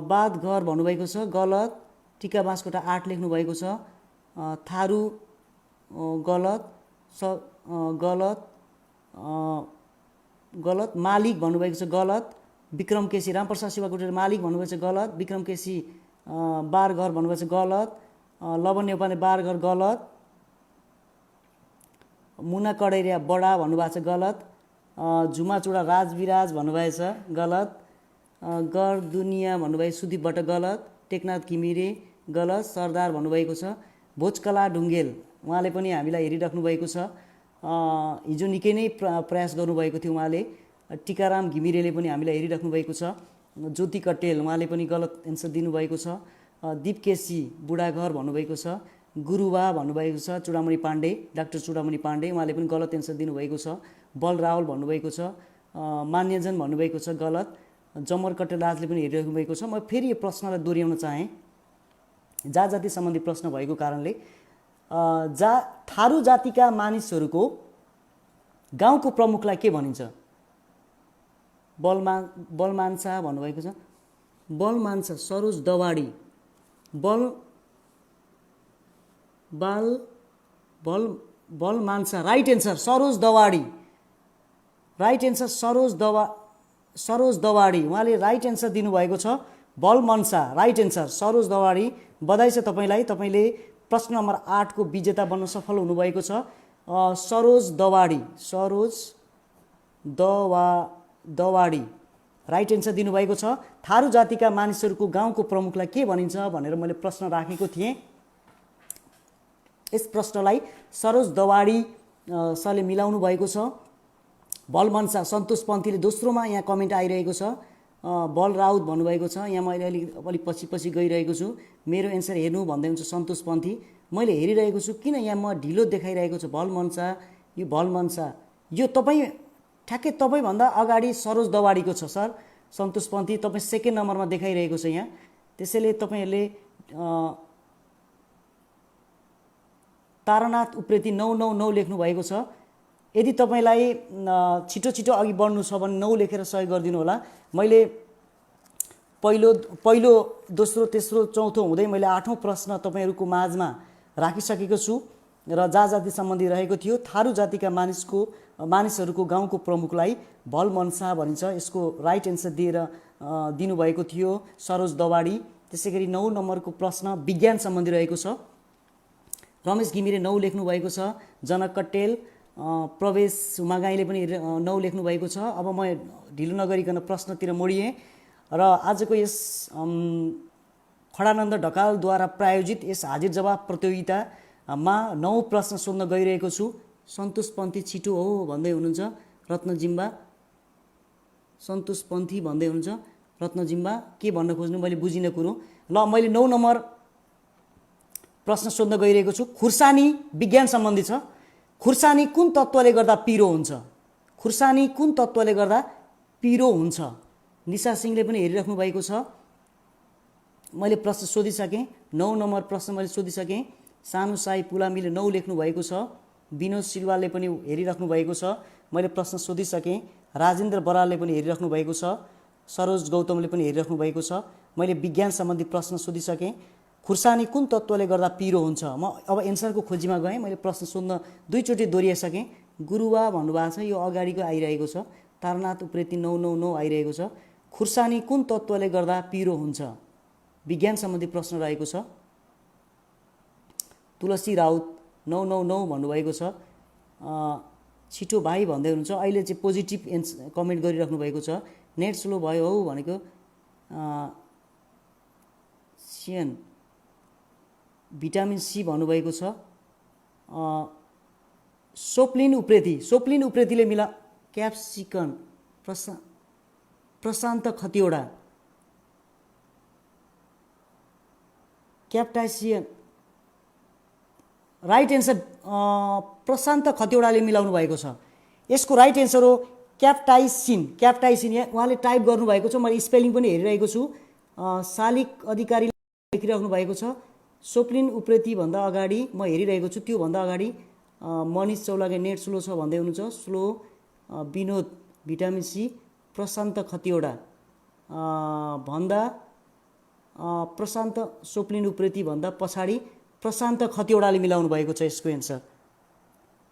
[SPEAKER 1] बाद घर भन्नुभएको छ गलत, टिका बाँसकोटा 8 लेख्नु भएको छ। थारू गलत, गलत गलत, मालिक भन्नुभएको छ गलत, विक्रम केसी, रामप्रसाद शिवाकोटे मालिक भन्नुभएको छ गलत, विक्रम केसी बारघर भन्नुभएको छ गलत, लवन नेपालले बारघर गलत, मुना कडेरिया बडा भन्नुभएको छ गलत, झुमाचुडा राजविराज भन्नुभएको छ गलत, गर दुनियाँ भन्नुभएको सुदीपबाट गलत, टेकनाथ घिमिरे गलत, सरदार भन्नुभएको छ, भोजकला ढुङ्गेल उहाँले पनि हामीलाई हेरिराख्नु भएको छ। हिजो निकै नै प्रयास गर्नुभएको थियो उहाँले। टिकाराम घिमिरेले पनि हामीलाई हेरिराख्नु भएको छ। ज्योति कटेल उहाँले पनि गलत एन्सर दिनुभएको छ। दीप केसी बुढाघर भन्नुभएको छ। गुरुबा भन्नुभएको छ चुडामणि पाण्डे, डाक्टर चुडामणि पाण्डे उहाँले पनि गलत एन्सर दिनुभएको छ। बल रावल भन्नुभएको छ। मान्यजन भन्नुभएको छ गलत। जमर कटेल राजले पनि हेरिराख्नु भएको छ। म फेरि यो प्रश्नलाई दोहोऱ्याउन चाहेँ, जाति सम्बन्धी प्रश्न भएको कारणले। थारू जातिका मानिसहरूको गाउँको प्रमुखलाई के भनिन्छ? बलमान्सा भन्नुभएको छ। Balmansa Saroj Dawadi, Balmansa right answer Saroj Dawadi, right answer Saroj Dawadi उहाँले राइट एन्सर दिनुभएको छ। Balmansa right answer Saroj Dawadi. बधाई छ तपाईँलाई, तपाईँले प्रश्न नम्बर 8 को विजेता बन्न सफल हुनुभएको छ। सरोज दवाडी, सरोज दवाडी राइट एन्सर दिनुभएको छ। थारू जातिका मानिसहरूको गाउँको प्रमुखलाई के भनिन्छ भनेर मैले प्रश्न राखेको थिएँ। यस प्रश्नलाई सरोज दवाडी सरले मिलाउनु भएको छ। बलमन्सा सन्तोष पन्थीले दोस्रोमा यहाँ कमेन्ट आइरहेको छ। बल राउत भन्नुभएको छ। यहाँ मैले अलिक पछि गइरहेको छु। मेरो एन्सर हेर्नु भन्दै हुन्छ सन्तोष पन्थी। मैले हेरिरहेको छु किन यहाँ म ढिलो देखाइरहेको छु। बलमन्सा, यो बलमन्सा यो तपाईँ ठ्याक्कै तपाईँभन्दा अगाडि सरोज दवाडीको छ सर। सन्तोष पन्थी तपाईँ सेकेन्ड नम्बरमा देखाइरहेको छ यहाँ। त्यसैले तपाईँहरूले तारानाथ उप्रेती 999 लेख्नु भएको छ। यदि तपाईँलाई छिटो छिटो अघि बढ्नु छ भने 9 लेखेर सहयोग गरिदिनु होला। मैले पहिलो दोस्रो तेस्रो चौथो हुँदै मैले 8औं प्रश्न तपाईँहरूको माझमा राखिसकेको छु र जाति सम्बन्धी रहेको थियो। थारू जातिका मानिसहरूको गाउँको प्रमुखलाई भल मनसा भनिन्छ। यसको राइट एन्सर दिनुभएको थियो सरोज दवाडी। त्यसै गरी 9 नम्बरको प्रश्न विज्ञान सम्बन्धी रहेको छ। रमेश घिमिरे 9 लेख्नु भएको छ। जनक कट्टेल, प्रवेश हुमागाईले पनि 9 लेख्नु भएको छ। अब म ढिलो नगरिकन प्रश्नतिर मोडिएँ र आजको यस खडानन्द ढकालद्वारा प्रायोजित यस हाजिर जवाब प्रतियोगितामा 9 प्रश्न सोध्न गइरहेको छु। सन्तोष पन्थी छिटो हो भन्दै हुनुहुन्छ रत्न जिम्बा। सन्तोष पन्थी भन्दै हुनुहुन्छ रत्न जिम्बा। के भन्न खोज्नु मैले बुझिनँ कुरो। ल मैले 9 नम्बर प्रश्न सोध्न गइरहेको छु। खुर्सानी विज्ञान सम्बन्धी छ। खुर्सानी कुन तत्त्वले गर्दा पिरो हुन्छ? खुर्सानी कुन तत्त्वले गर्दा पिरो हुन्छ? निशा सिंहले पनि हेरिराख्नु भएको छ। मैले प्रश्न सोधिसकेँ। 9 नम्बर प्रश्न मैले सोधिसकेँ। सानु साई पुलामीले 9 लेख्नु भएको छ। विनोद सिलवालले पनि हेरिराख्नु भएको छ। मैले प्रश्न सोधिसकेँ। राजेन्द्र बरालले पनि हेरिराख्नु भएको छ। सरोज गौतमले पनि हेरिराख्नु भएको छ। मैले विज्ञान सम्बन्धी प्रश्न सोधिसकेँ। खुर्सानी कुन तत्त्वले गर्दा पिरो हुन्छ? म अब एन्सरको खोजीमा गएँ। मैले प्रश्न सोध्न 2 चोटि दोहोऱ्याइसकेँ। गुरुवा भन्नुभएको छ, यो अगाडिको आइरहेको छ। तारानाथ उप्रेती 999 आइरहेको छ। खुर्सानी कुन तत्त्वले गर्दा पिरो हुन्छ? विज्ञान सम्बन्धी प्रश्न रहेको छ। तुलसी राउत 999 भन्नुभएको छ। छिटो भाइ भन्दै हुनुहुन्छ। अहिले चाहिँ पोजिटिभ कमेन्ट गरिराख्नु भएको छ। नेट स्लो भयो हौ भनेको सिएन भिटामिन सी भन्नुभएको छ। सोप्लिन उप्रेतीले मिला क्याप्सिकन प्रशान्त खतिवडा क्याप्टाइसियन राइट एन्सर प्रशान्त खतिवडाले मिलाउनु भएको छ। यसको राइट एन्सर हो क्याप्टाइसिन। यहाँ उहाँले टाइप गर्नुभएको छ। मैले स्पेलिङ पनि हेरिरहेको छु। शालिक अधिकारीले लेखिराख्नु भएको छ। सोप्लिन उप्रेती भन्दा अगाडि म हेरिरहेको छु। त्योभन्दा अगाडि मनिष चौलागे नेट स्लो छ भन्दै हुनुहुन्छ। Slow. Binod vitamin C. Prashant Khatiwada भन्दा प्रशान्त सोप्लिन उप्रेती भन्दा पछाडि प्रशान्त खतिवडाले मिलाउनु भएको छ यसको एन्सर।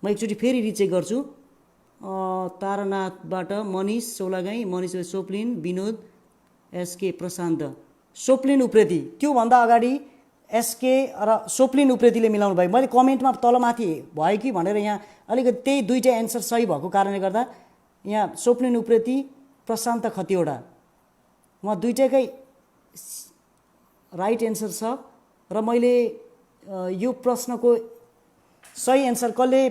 [SPEAKER 1] म एकचोटि फेरि रिचेक गर्छु। तारानाथबाट मनिष चौलागाई, मनिष सोप्लिन, विनोद, एसके, प्रशान्त, सोप्लिन उप्रेती। त्योभन्दा अगाडि एसके र सोप्लिन उप्रेतीले मिलाउनु भयो। मैले कमेन्टमा तलमाथि भयो कि भनेर यहाँ अलिकति त्यही दुईवटा एन्सर सही भएको कारणले गर्दा यहाँ सोप्लिन उप्रेती, प्रशान्त खतिवडा म दुईटैकै राइट एन्सर छ। र मैले यो प्रश्नको सही एन्सर कसले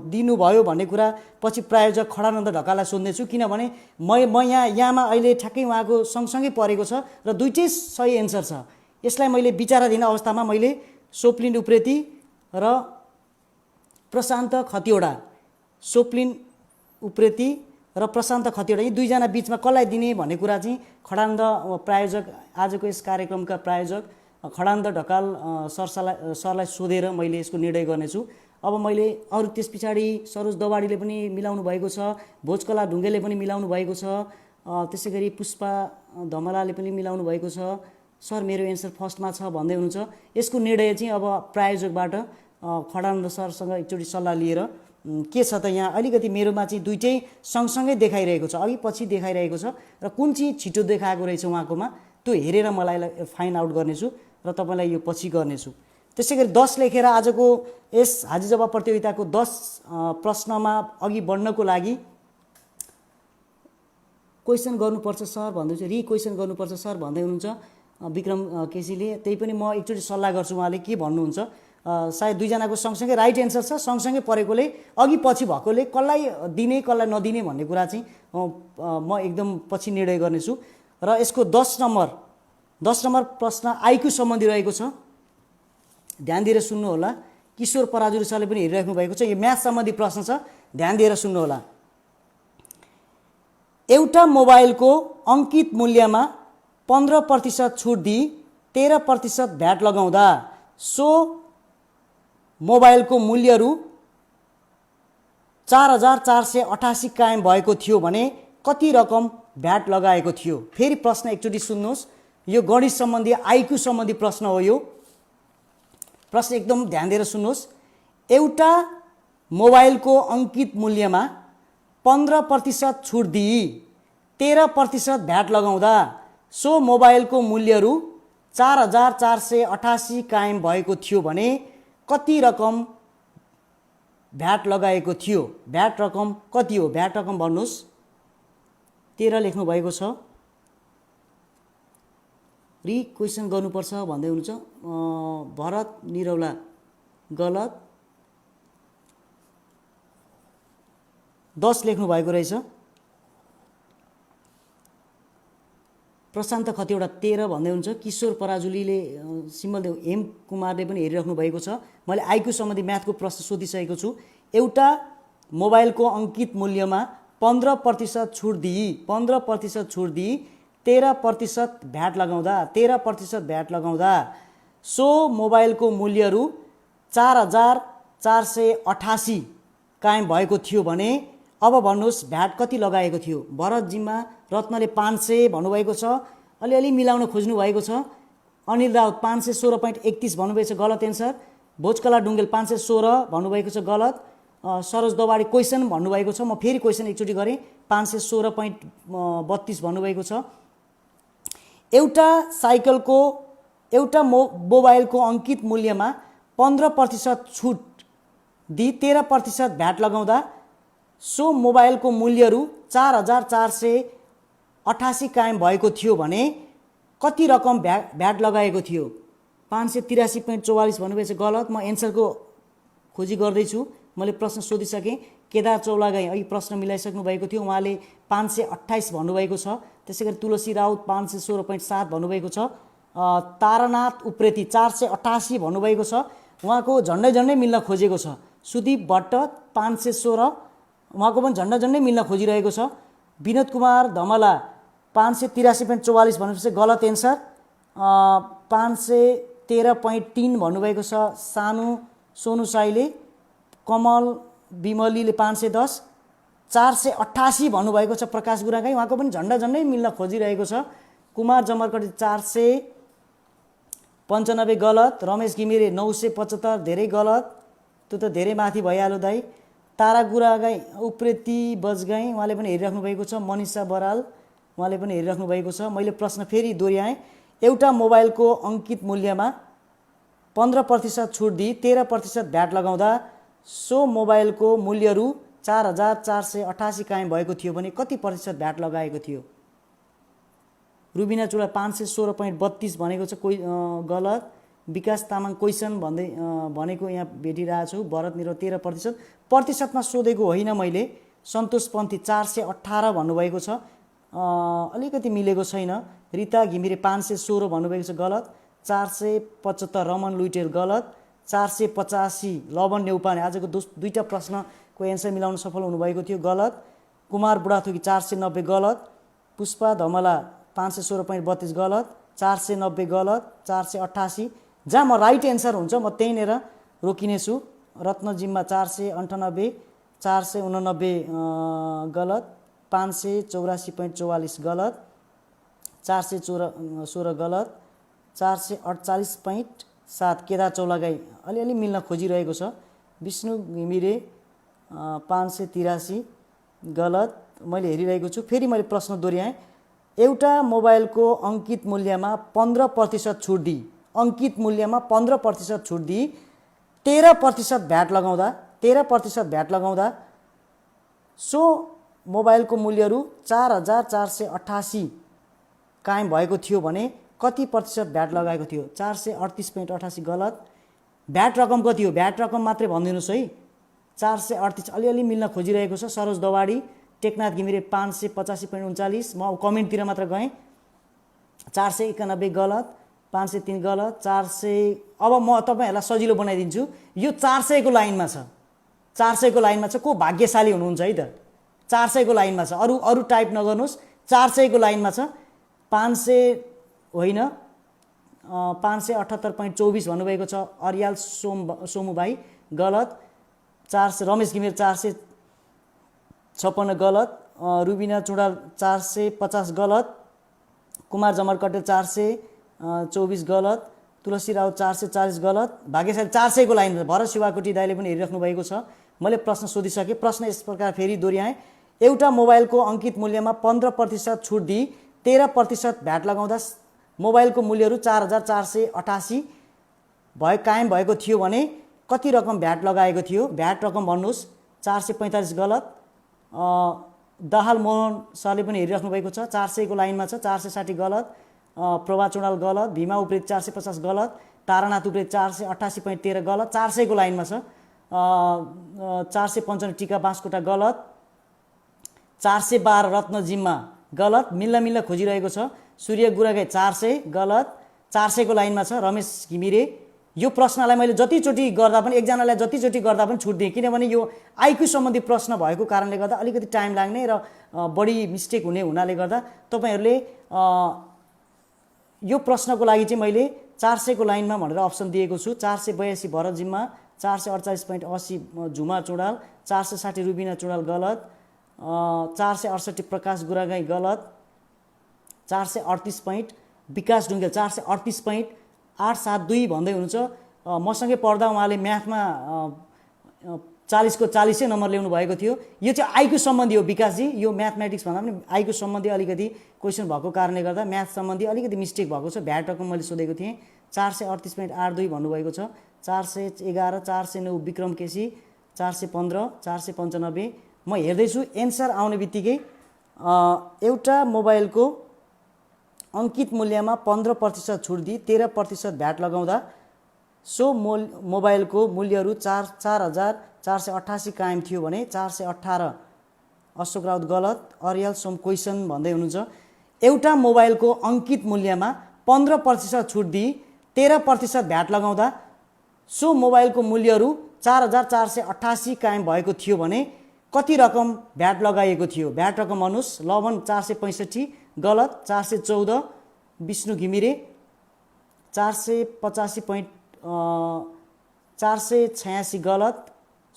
[SPEAKER 1] दिनुभयो भन्ने कुरा पछि प्रायोजक खडानन्द ढकाललाई सोध्नेछु। किनभने म यहाँमा अहिले ठ्याक्कै उहाँको सँगसँगै परेको छ र दुईटै सही एन्सर छ। यसलाई मैले विचाराधीन अवस्थामा मैले सोप्लिन उप्रेती र प्रशान्त खतिवडा, सोप्लिन उप्रेती र प्रशान्त खतिवडा यी दुईजना बिचमा कसलाई दिने भन्ने कुरा चाहिँ खडानन्द प्रायोजक, आजको यस कार्यक्रमका प्रायोजक खडानन्द ढकाल सरलाई सोधेर मैले यसको निर्णय गर्नेछु। अब मैले अरू त्यस पछाडि सरोज दवाडीले पनि मिलाउनु भएको छ। भोजकला ढुङ्गेले पनि मिलाउनु भएको छ। त्यसै गरी पुष्पा धमलाले पनि मिलाउनु भएको छ। सर मेरो एन्सर फर्स्टमा छ भन्दै हुनुहुन्छ। यसको निर्णय चाहिँ अब प्रायोजकबाट खडानन्द सरसँग एकचोटि सल्लाह लिएर के छ त यहाँ अलिकति मेरोमा चाहिँ दुईटै सँगसँगै देखाइरहेको छ, अघि पछि देखाइरहेको छ र कुन चाहिँ छिटो देखाएको रहेछ उहाँकोमा त्यो हेरेर मलाई फाइन्ड आउट गर्नेछु र तपाईँलाई यो पछि गर्नेछु। त्यसै गरी 10 लेखेर आजको यस हाजिर जवाब प्रतियोगिताको 10 प्रश्नमा अघि बढ्नको लागि क्वेसन गर्नुपर्छ सर भन्दै रि क्वेसन गर्नुपर्छ सर भन्दै हुनुहुन्छ विक्रम केसीले। त्यही पनि म एकचोटि सल्लाह गर्छु उहाँले के भन्नुहुन्छ। सायद दुईजनाको सँगसँगै राइट एन्सर छ, सँगसँगै परेकोले अघि पछि भएकोले कसलाई दिने कसलाई नदिने भन्ने कुरा चाहिँ म एकदम पछि निर्णय गर्नेछु। र यसको 10 नम्बर प्रश्न आइक्यू सम्बन्धी रहेको छ। ध्यान दिएर सुन्नु होला। किशोर पराजुली सरले पनि हेरिराख्नु भएको छ। यो म्याथ सम्बन्धी प्रश्न छ, ध्यान दिएर सुन्नु होला। एउटा मोबाइलको अङ्कित मूल्यमा 15% छुट दिई 13% भ्याट लगाउँदा सो मोबाइलको मूल्य रु 4488 कायम भएको थियो भने कति रकम भ्याट लगाएको थियो। फेरि प्रश्न एकचोटि सुन्नुहोस्, यो गणित सम्बन्धी आइक्यू सम्बन्धी प्रश्न हो। यो प्रश्न एकदम ध्यान दिएर सुन्नुहोस्। एउटा मोबाइलको अङ्कित मूल्यमा 15% छुट दिई 13% भ्याट लगाउँदा सो मोबाइलको मूल्य रु 4488 कायम भएको थियो भने कति रकम भ्याट लगाएको थियो। भ्याट रकम कति हो? भ्याट रकम भन्नुहोस्। 13 लेख्नु भएको छ। क्वेसन गर्नुपर्छ भन्दै हुनुहुन्छ भरत निरौला। गलत। 10 लेख्नु भएको रहेछ। प्रशान्त खतिवडा 13 भन्दै हुन्छ। किशोर पराजुलीले सिमलदेव हेम कुमारले पनि हेरिराख्नु भएको छ। मैले आइक्यू सम्बन्धी म्याथको प्रश्न सोधिसकेको छु। एउटा मोबाइलको अङ्कित मूल्यमा 15% छुट दिई 13% भ्याट लगाउँदा सो मोबाइलको मूल्य रु 4488 कायम भएको थियो भने अब भन्नुहोस् भ्याट कति लगाएको थियो। भरत जिम्मा रत्नले 500 भन्नुभएको छ। अलिअलि मिलाउन खोज्नु भएको छ। अनिल राउत 516.31 भन्नुभएको छ, गलत एन्सर। भोजकला डुङ्गेल 516 भन्नुभएको छ, गलत। सरोज दवाडी क्वेसन भन्नुभएको छ। म फेरि क्वेसन एकचोटि गरेँ। 516.32 भन्नुभएको छ। एउटा मोबाइलको अङ्कित मूल्यमा 15% छुट दिई 13% भ्याट लगाउँदा सो मोबाइलको मूल्य रु 4488 कायम भएको थियो भने कति रकम भ्याट लगाएको थियो। 583.44 भन्नुभएको छ, गलत। म एन्सरको खोजी गर्दैछु। मैले प्रश्न सोधिसकेँ। केदार चौलागाई अघि प्रश्न मिलाइसक्नु भएको थियो, उहाँले 528 भन्नुभएको छ। त्यसै गरी तुलसी राउत 516.7 भन्नुभएको छ। तारानाथ उप्रेती 488 भन्नुभएको छ। उहाँको झन्डै मिल्न खोजेको छ। सुदीप भट्ट 516 उहाँको पनि झन्डै मिल्न खोजिरहेको छ। विनोद कुमार धमला 583.44 भनेपछि गलत एन्सर। 513.3 भन्नुभएको छ सोनु साईले। कमल विमलीले 510। 488 भन्नुभएको छ प्रकाश गुरागाई, उहाँको पनि झन्डै मिल्न खोजिरहेको छ। कुमार जमरकटी 495 गलत। रमेश घिमिरे 975 धेरै गलत। त्यो त धेरै माथि भइहाल्यो दाई। तारा गुरागाई उप्रेती बजगाई उहाँले पनि हेरिराख्नु भएको छ। मनिषा बराल उहाँले पनि हेरिराख्नु भएको छ। मैले प्रश्न फेरि दोहोऱ्याएँ। एउटा मोबाइलको अङ्कित मूल्यमा 15% छुट दिई 13% भ्याट लगाउँदा सो मोबाइलको मूल्य रु 4488 कायम भएको थियो भने कति प्रतिशत भ्याट लगाएको थियो। रुबिना चुडा 516.32 भनेको छ, कोही गलत। विकास तामाङ क्वेसन भनेको यहाँ भेटिरहेको छु। भरत निरो 13%। प्रतिशतमा सोधेको होइन मैले। सन्तोष पन्थी 418 भन्नुभएको छ, अलिकति मिलेको छैन। रिता घिमिरे 516 भन्नुभएको छ, गलत। 475 रमन लुइटेर, गलत। 485 लवन नेउपाने आजको दुईटा प्रश्नको एन्सर मिलाउन सफल हुनुभएको थियो, गलत। कुमार बुढाथोकी 490 गलत। पुष्पा धमला 516.32 गलत। 490 गलत। 488 जहाँ म राइट एन्सर हुन्छ म त्यहीँनिर रोकिनेछु। रत्न जिम्मा 498 489 गलत। 584.44 गलत। 416 गलत। 448.7 केदार चौलागाई अलिअलि मिल्न खोजिरहेको छ। विष्णु घिमिरे 583 गलत। मैले हेरिरहेको छु। फेरि मैले प्रश्न दोहोऱ्याएँ। एउटा मोबाइलको अङ्कित मूल्यमा 15% छुट दिई 15% छुट दिई 13% भ्याट लगाउँदा सो मोबाइलको मूल्य रु 4488 कायम भएको थियो भने कति प्रतिशत भ्याट लगाएको थियो। 438.88 गलत। भ्याट रकम कति हो? भ्याट रकम मात्रै भनिदिनुहोस् है। 438 अलिअलि मिल्न खोजिरहेको छ। सरोज दवाडी टेकनाथ घिमिरे 585.39 म कमेन्टतिर मात्र गएँ। 491 गलत। 503 गलत। 400 अब म तपाईँहरूलाई सजिलो बनाइदिन्छु। यो 400 को लाइनमा छ। 400 को लाइनमा छ। को भाग्यशाली हुनुहुन्छ है त? 400 को लाइनमा छ। अरू अरू टाइप नगर्नुहोस्, 400 को लाइनमा छ। 500 होइन, 578.24 भन्नुभएको छ अर्याल सोमु भाइ, गलत। 400 रमेश घिमिरे 456 गलत। रुबिना चुडाल 450 गलत। कुमार जमर कटेल 424 गलत। तुलसी राव 440 गलत। भाग्यशाली 400 को लाइन। भरत शिवाकोटी दाइले पनि हेरिराख्नु भएको छ। मैले प्रश्न सोधिसकेँ। प्रश्न यस प्रकार फेरि दोहोऱ्याएँ। एउटा मोबाइलको अङ्कित मूल्यमा 15% छुट दिई 13% भ्याट लगाउँदा मोबाइलको मूल्यहरू 4488 कायम भएको थियो भने कति रकम भ्याट लगाएको थियो? भ्याट रकम भन्नुहोस्। 445 गलत। दाहाल मोहन सरले पनि हेरिराख्नु भएको छ। 400 को लाइनमा छ। 460 गलत। प्रभा चुडाल गलत। भीमा उप्रेती 450 गलत। तारानाथ उप्रेती 488.13 गलत। 400 को लाइनमा छ। 455 टिका बाँसकोटा गलत। 412 रत्न जिम्मा गलत। मिल्न खोजिरहेको छ। सूर्य गुरागाई 400 गलत। 400 को लाइनमा छ। रमेश घिमिरे। यो प्रश्नलाई मैले जतिचोटि गर्दा पनि, एकजनालाई जतिचोटि गर्दा पनि छुट दिएँ, किनभने यो आइक्यू सम्बन्धी प्रश्न भएको कारणले गर्दा अलिकति टाइम लाग्ने र बढी मिस्टेक हुनाले गर्दा तपाईँहरूले यो प्रश्नको लागि चाहिँ मैले 400 को लाइनमा भनेर अप्सन दिएको छु। 482 भरत जिम्मा, 448.80 झुमा चुडाल, 460 रुबिना चुडाल गलत। 468 प्रकाश गुरागाई गलत। 438 विकास ढुङ्गेल 438.872 भन्दै हुनुहुन्छ। मसँगै पढ्दा उहाँले म्याथमा 40 को 40 नम्बर ल्याउनु भएको थियो। यो चाहिँ आइक्यू सम्बन्धी हो विकासजी। यो म्याथमेटिक्स भन्दा पनि आइक्यू सम्बन्धी अलिकति क्वेसन भएको कारणले गर्दा म्याथ सम्बन्धी अलिकति मिस्टेक भएको छ। भ्याट रकम मैले सोधेको थिएँ। 438.82 भन्नुभएको छ। 411 409 विक्रम केसी, 415 495। म हेर्दैछु एन्सर आउने बित्तिकै एउटा मोबाइलको अङ्कित मूल्यमा 15% छुट दिई 13% भ्याट लगाउँदा सो मोबाइलको मूल्यहरू 4488 कायम थियो भने 418 अशोक राउत गलत। अर्याल सोम क्वेसन भन्दै हुनुहुन्छ। एउटा मोबाइलको अङ्कित मूल्यमा 15% छुट दिई 13% भ्याट लगाउँदा सो मोबाइलको मूल्यहरू 4488 कायम भएको थियो भने कति रकम भ्याट लगाइएको थियो? भ्याट रकम भन्नुहोस्। लवन 465 गलत। 414 विष्णु घिमिरे, 486 गलत।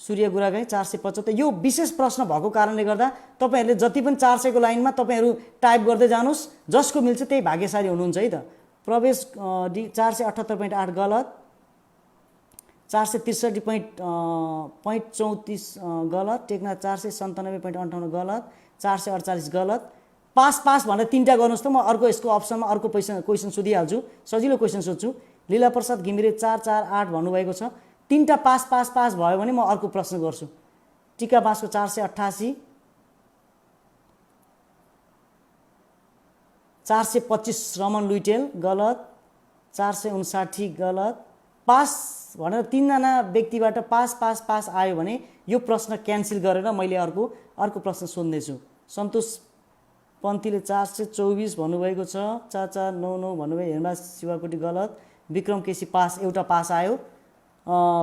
[SPEAKER 1] सूर्य गुरागाई 475। यो विशेष प्रश्न भएको कारणले गर्दा तपाईँहरूले जति पनि 400 को लाइनमा तपाईँहरू टाइप गर्दै जानुहोस्। जसको मिल्छ त्यही भाग्यशाली हुनुहुन्छ है त। प्रवेश 478.8 गलत। 463.34 गलत। टेक्ना 497.58 गलत। 448 गलत। पास भनेर 3टा गर्नुहोस् त। म अर्को यसको अप्सनमा अर्को क्वेसन सोधिहाल्छु। सजिलो क्वेसन सोध्छु। लीला प्रसाद घिमिरे 448 भन्नुभएको छ। 3टा पास भयो भने म अर्को प्रश्न गर्छु। टिका बाँसको 488, 425 रमन लुइटेल गलत। 459 गलत। पास भनेर 3जना व्यक्तिबाट पास आयो भने यो प्रश्न क्यान्सल गरेर मैले अर्को प्रश्न सोध्नेछु। सन्तोष पन्थीले 424 भन्नुभएको छ। 4499 भन्नुभयो। हेमा शिवाकोटी गलत। विक्रम केसी पास, एउटा पास आयो।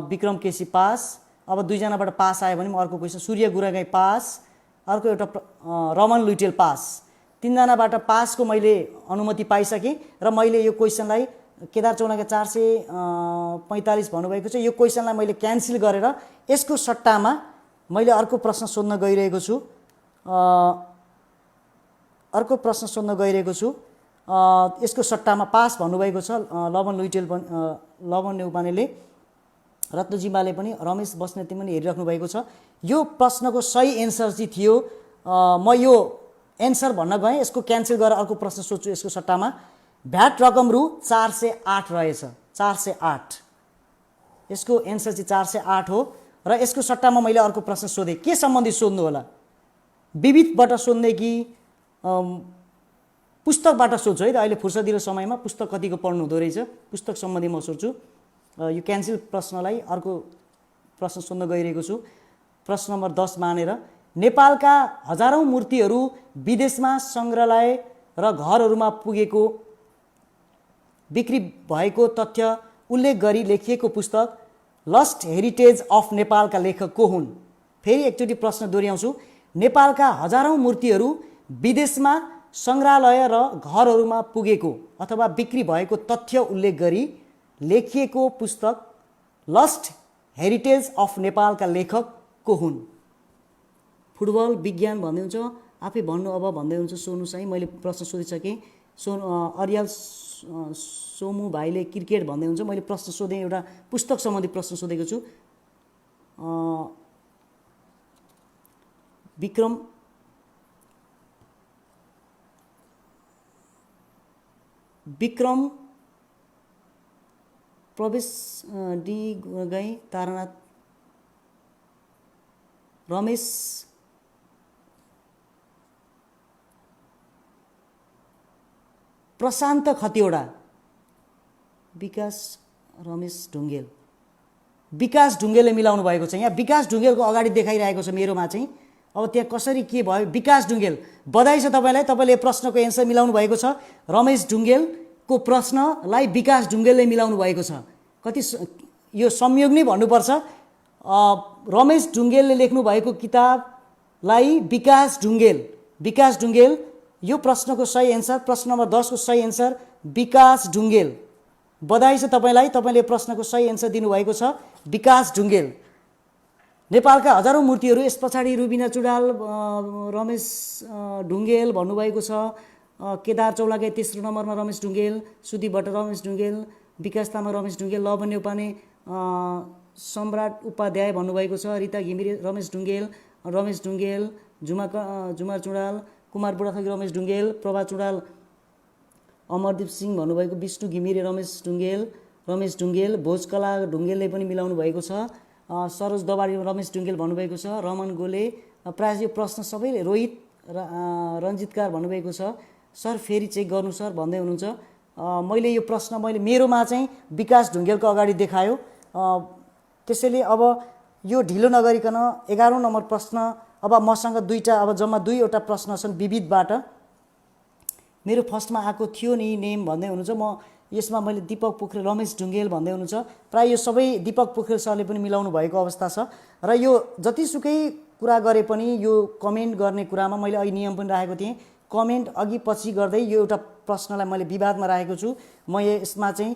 [SPEAKER 1] विक्रम केसी पास। अब 2जनाबाट पास आयो भने म अर्को क्वेसन। सूर्य गुरागाई पास, अर्को एउटा रमन लुइटेल पास। 3जनाबाट पासको मैले अनुमति पाइसकेँ र मैले यो क्वेसनलाई केदार चौनाका 445 भन्नुभएको छ। यो क्वेसनलाई मैले क्यान्सल गरेर यसको सट्टामा मैले अर्को प्रश्न सोध्न गइरहेको छु। यसको सट्टामा पास भन्नुभएको छ लवन लुइटेल, लवन नेउपानेले, रत्न जिम्बाले पनि, रमेश बस्नेतले पनि हेरिराख्नु भएको छ। यो प्रश्नको सही एन्सर चाहिँ थियो। म यो एन्सर भन्न गएँ। यसको क्यान्सल गरेर अर्को प्रश्न सोध्छु। यसको सट्टामा भ्याट रकम रु 408 रहेछ। 408 यसको एन्सर चाहिँ 408 हो। र यसको सट्टामा मैले अर्को प्रश्न सोधेँ। के सम्बन्धी सोध्नु होला? विविधबाट सोध्ने कि पुस्तकबाट सोध्छु है त। अहिले फुर्सदिलो समयमा पुस्तक कतिको पढ्नु हुँदो रहेछ, पुस्तक सम्बन्धी म सोध्छु। यो क्यान्सल प्रश्नलाई अर्को प्रश्न सोध्न गइरहेको छु। प्रश्न नम्बर 10 मानेर नेपालका हजारौं मूर्तिहरू विदेशमा सङ्ग्रहालय र घरहरूमा पुगेको बिक्री भएको तथ्य उल्लेख गरी लेखिएको पुस्तक लस्ट हेरिटेज अफ नेपालका लेखक को हुन्? फेरि एकचोटि प्रश्न दोहोऱ्याउँछु। नेपालका हजारौं मूर्तिहरू विदेशमा सङ्ग्रहालय र घरहरूमा पुगेको अथवा बिक्री भएको तथ्य उल्लेख गरी लेखिएको पुस्तक लस्ट हेरिटेज अफ नेपालका लेखक को हुन्? फुटबल विज्ञान भन्दै हुन्छ, आफै भन्नु अब भन्दै हुन्छ सोनु चाहिँ। मैले प्रश्न सोधिसकेँ। अरियाल सोमु भाइले क्रिकेट भन्दै हुन्छ। मैले प्रश्न सोधेँ, एउटा पुस्तक सम्बन्धी प्रश्न सोधेको छु। विक्रम प्रवेश डी गई तारानाथ रमेश प्रशान्त खतिवडा विकास रमेश ढुङ्गेल विकास ढुङ्गेलले मिलाउनु भएको छ। यहाँ विकास ढुङ्गेलको अगाडि देखाइरहेको छ मेरोमा चाहिँ। अब त्यहाँ कसरी के भयो? विकास ढुङ्गेल, बधाई छ तपाईँलाई, तपाईँले प्रश्नको एन्सर मिलाउनु भएको छ। रमेश ढुङ्गेलको प्रश्नलाई विकास ढुङ्गेलले मिलाउनु भएको छ। कति यो संयोग नै भन्नुपर्छ। रमेश ढुङ्गेलले लेख्नु भएको किताबलाई विकास ढुङ्गेल यो प्रश्नको सही एन्सर, प्रश्न नम्बर 10 को सही एन्सर विकास ढुङ्गेल। बधाई छ तपाईँलाई, तपाईँले प्रश्नको सही एन्सर दिनुभएको छ विकास ढुङ्गेल। नेपालका हजारौं मूर्तिहरू, यस पछाडि रुबिना चुडाल, रमेश ढुङ्गेल भन्नुभएको छ। केदार चौलाके तेस्रो नम्बरमा रमेश ढुङ्गेल, सुदीप भट्ट रमेश ढुङ्गेल, विकास तामाङ रमेश ढुङ्गेल, लवन्य उपाने सम्राट उपाध्याय भन्नुभएको छ। रिता घिमिरे रमेश ढुङ्गेल, झुमार चुडाल, कुमार बुढाथोकी रमेश ढुङ्गेल, प्रभा चुडाल, अमरदीप सिंह भन्नुभएको, विष्णु घिमिरे रमेश ढुङ्गेल, भोजकला ढुङ्गेलले पनि मिलाउनु भएको छ। सरोज दवाडी रमेश ढुङ्गेल भन्नुभएको छ। रमन गोले, प्रायः यो प्रश्न सबैले रोहित रञ्जितकार भन्नुभएको छ। सर फेरि चेक गर्नु सर भन्दै हुनुहुन्छ। मैले यो प्रश्न मेरोमा चाहिँ विकास ढुङ्गेलको अगाडि देखायो। त्यसैले अब यो ढिलो नगरिकन 11औं नम्बर प्रश्न। अब मसँग अब जम्मा 2वटा प्रश्न छन् विविधबाट। मेरो फर्स्टमा आएको थियो नि नेम भन्दै हुनुहुन्छ। म यसमा मैले दीपक पोखरेल रमेश ढुङ्गेल भन्दै हुनुहुन्छ। प्राय यो सबै दीपक पोखरेल सरले पनि मिलाउनु भएको अवस्था छ। र यो जतिसुकै कुरा गरे पनि यो कमेन्ट गर्ने कुरामा मैले अहिले नियम पनि राखेको थिएँ, कमेन्ट अघि पछि गर्दै यो एउटा प्रश्नलाई मैले विवादमा राखेको छु। म यसमा चाहिँ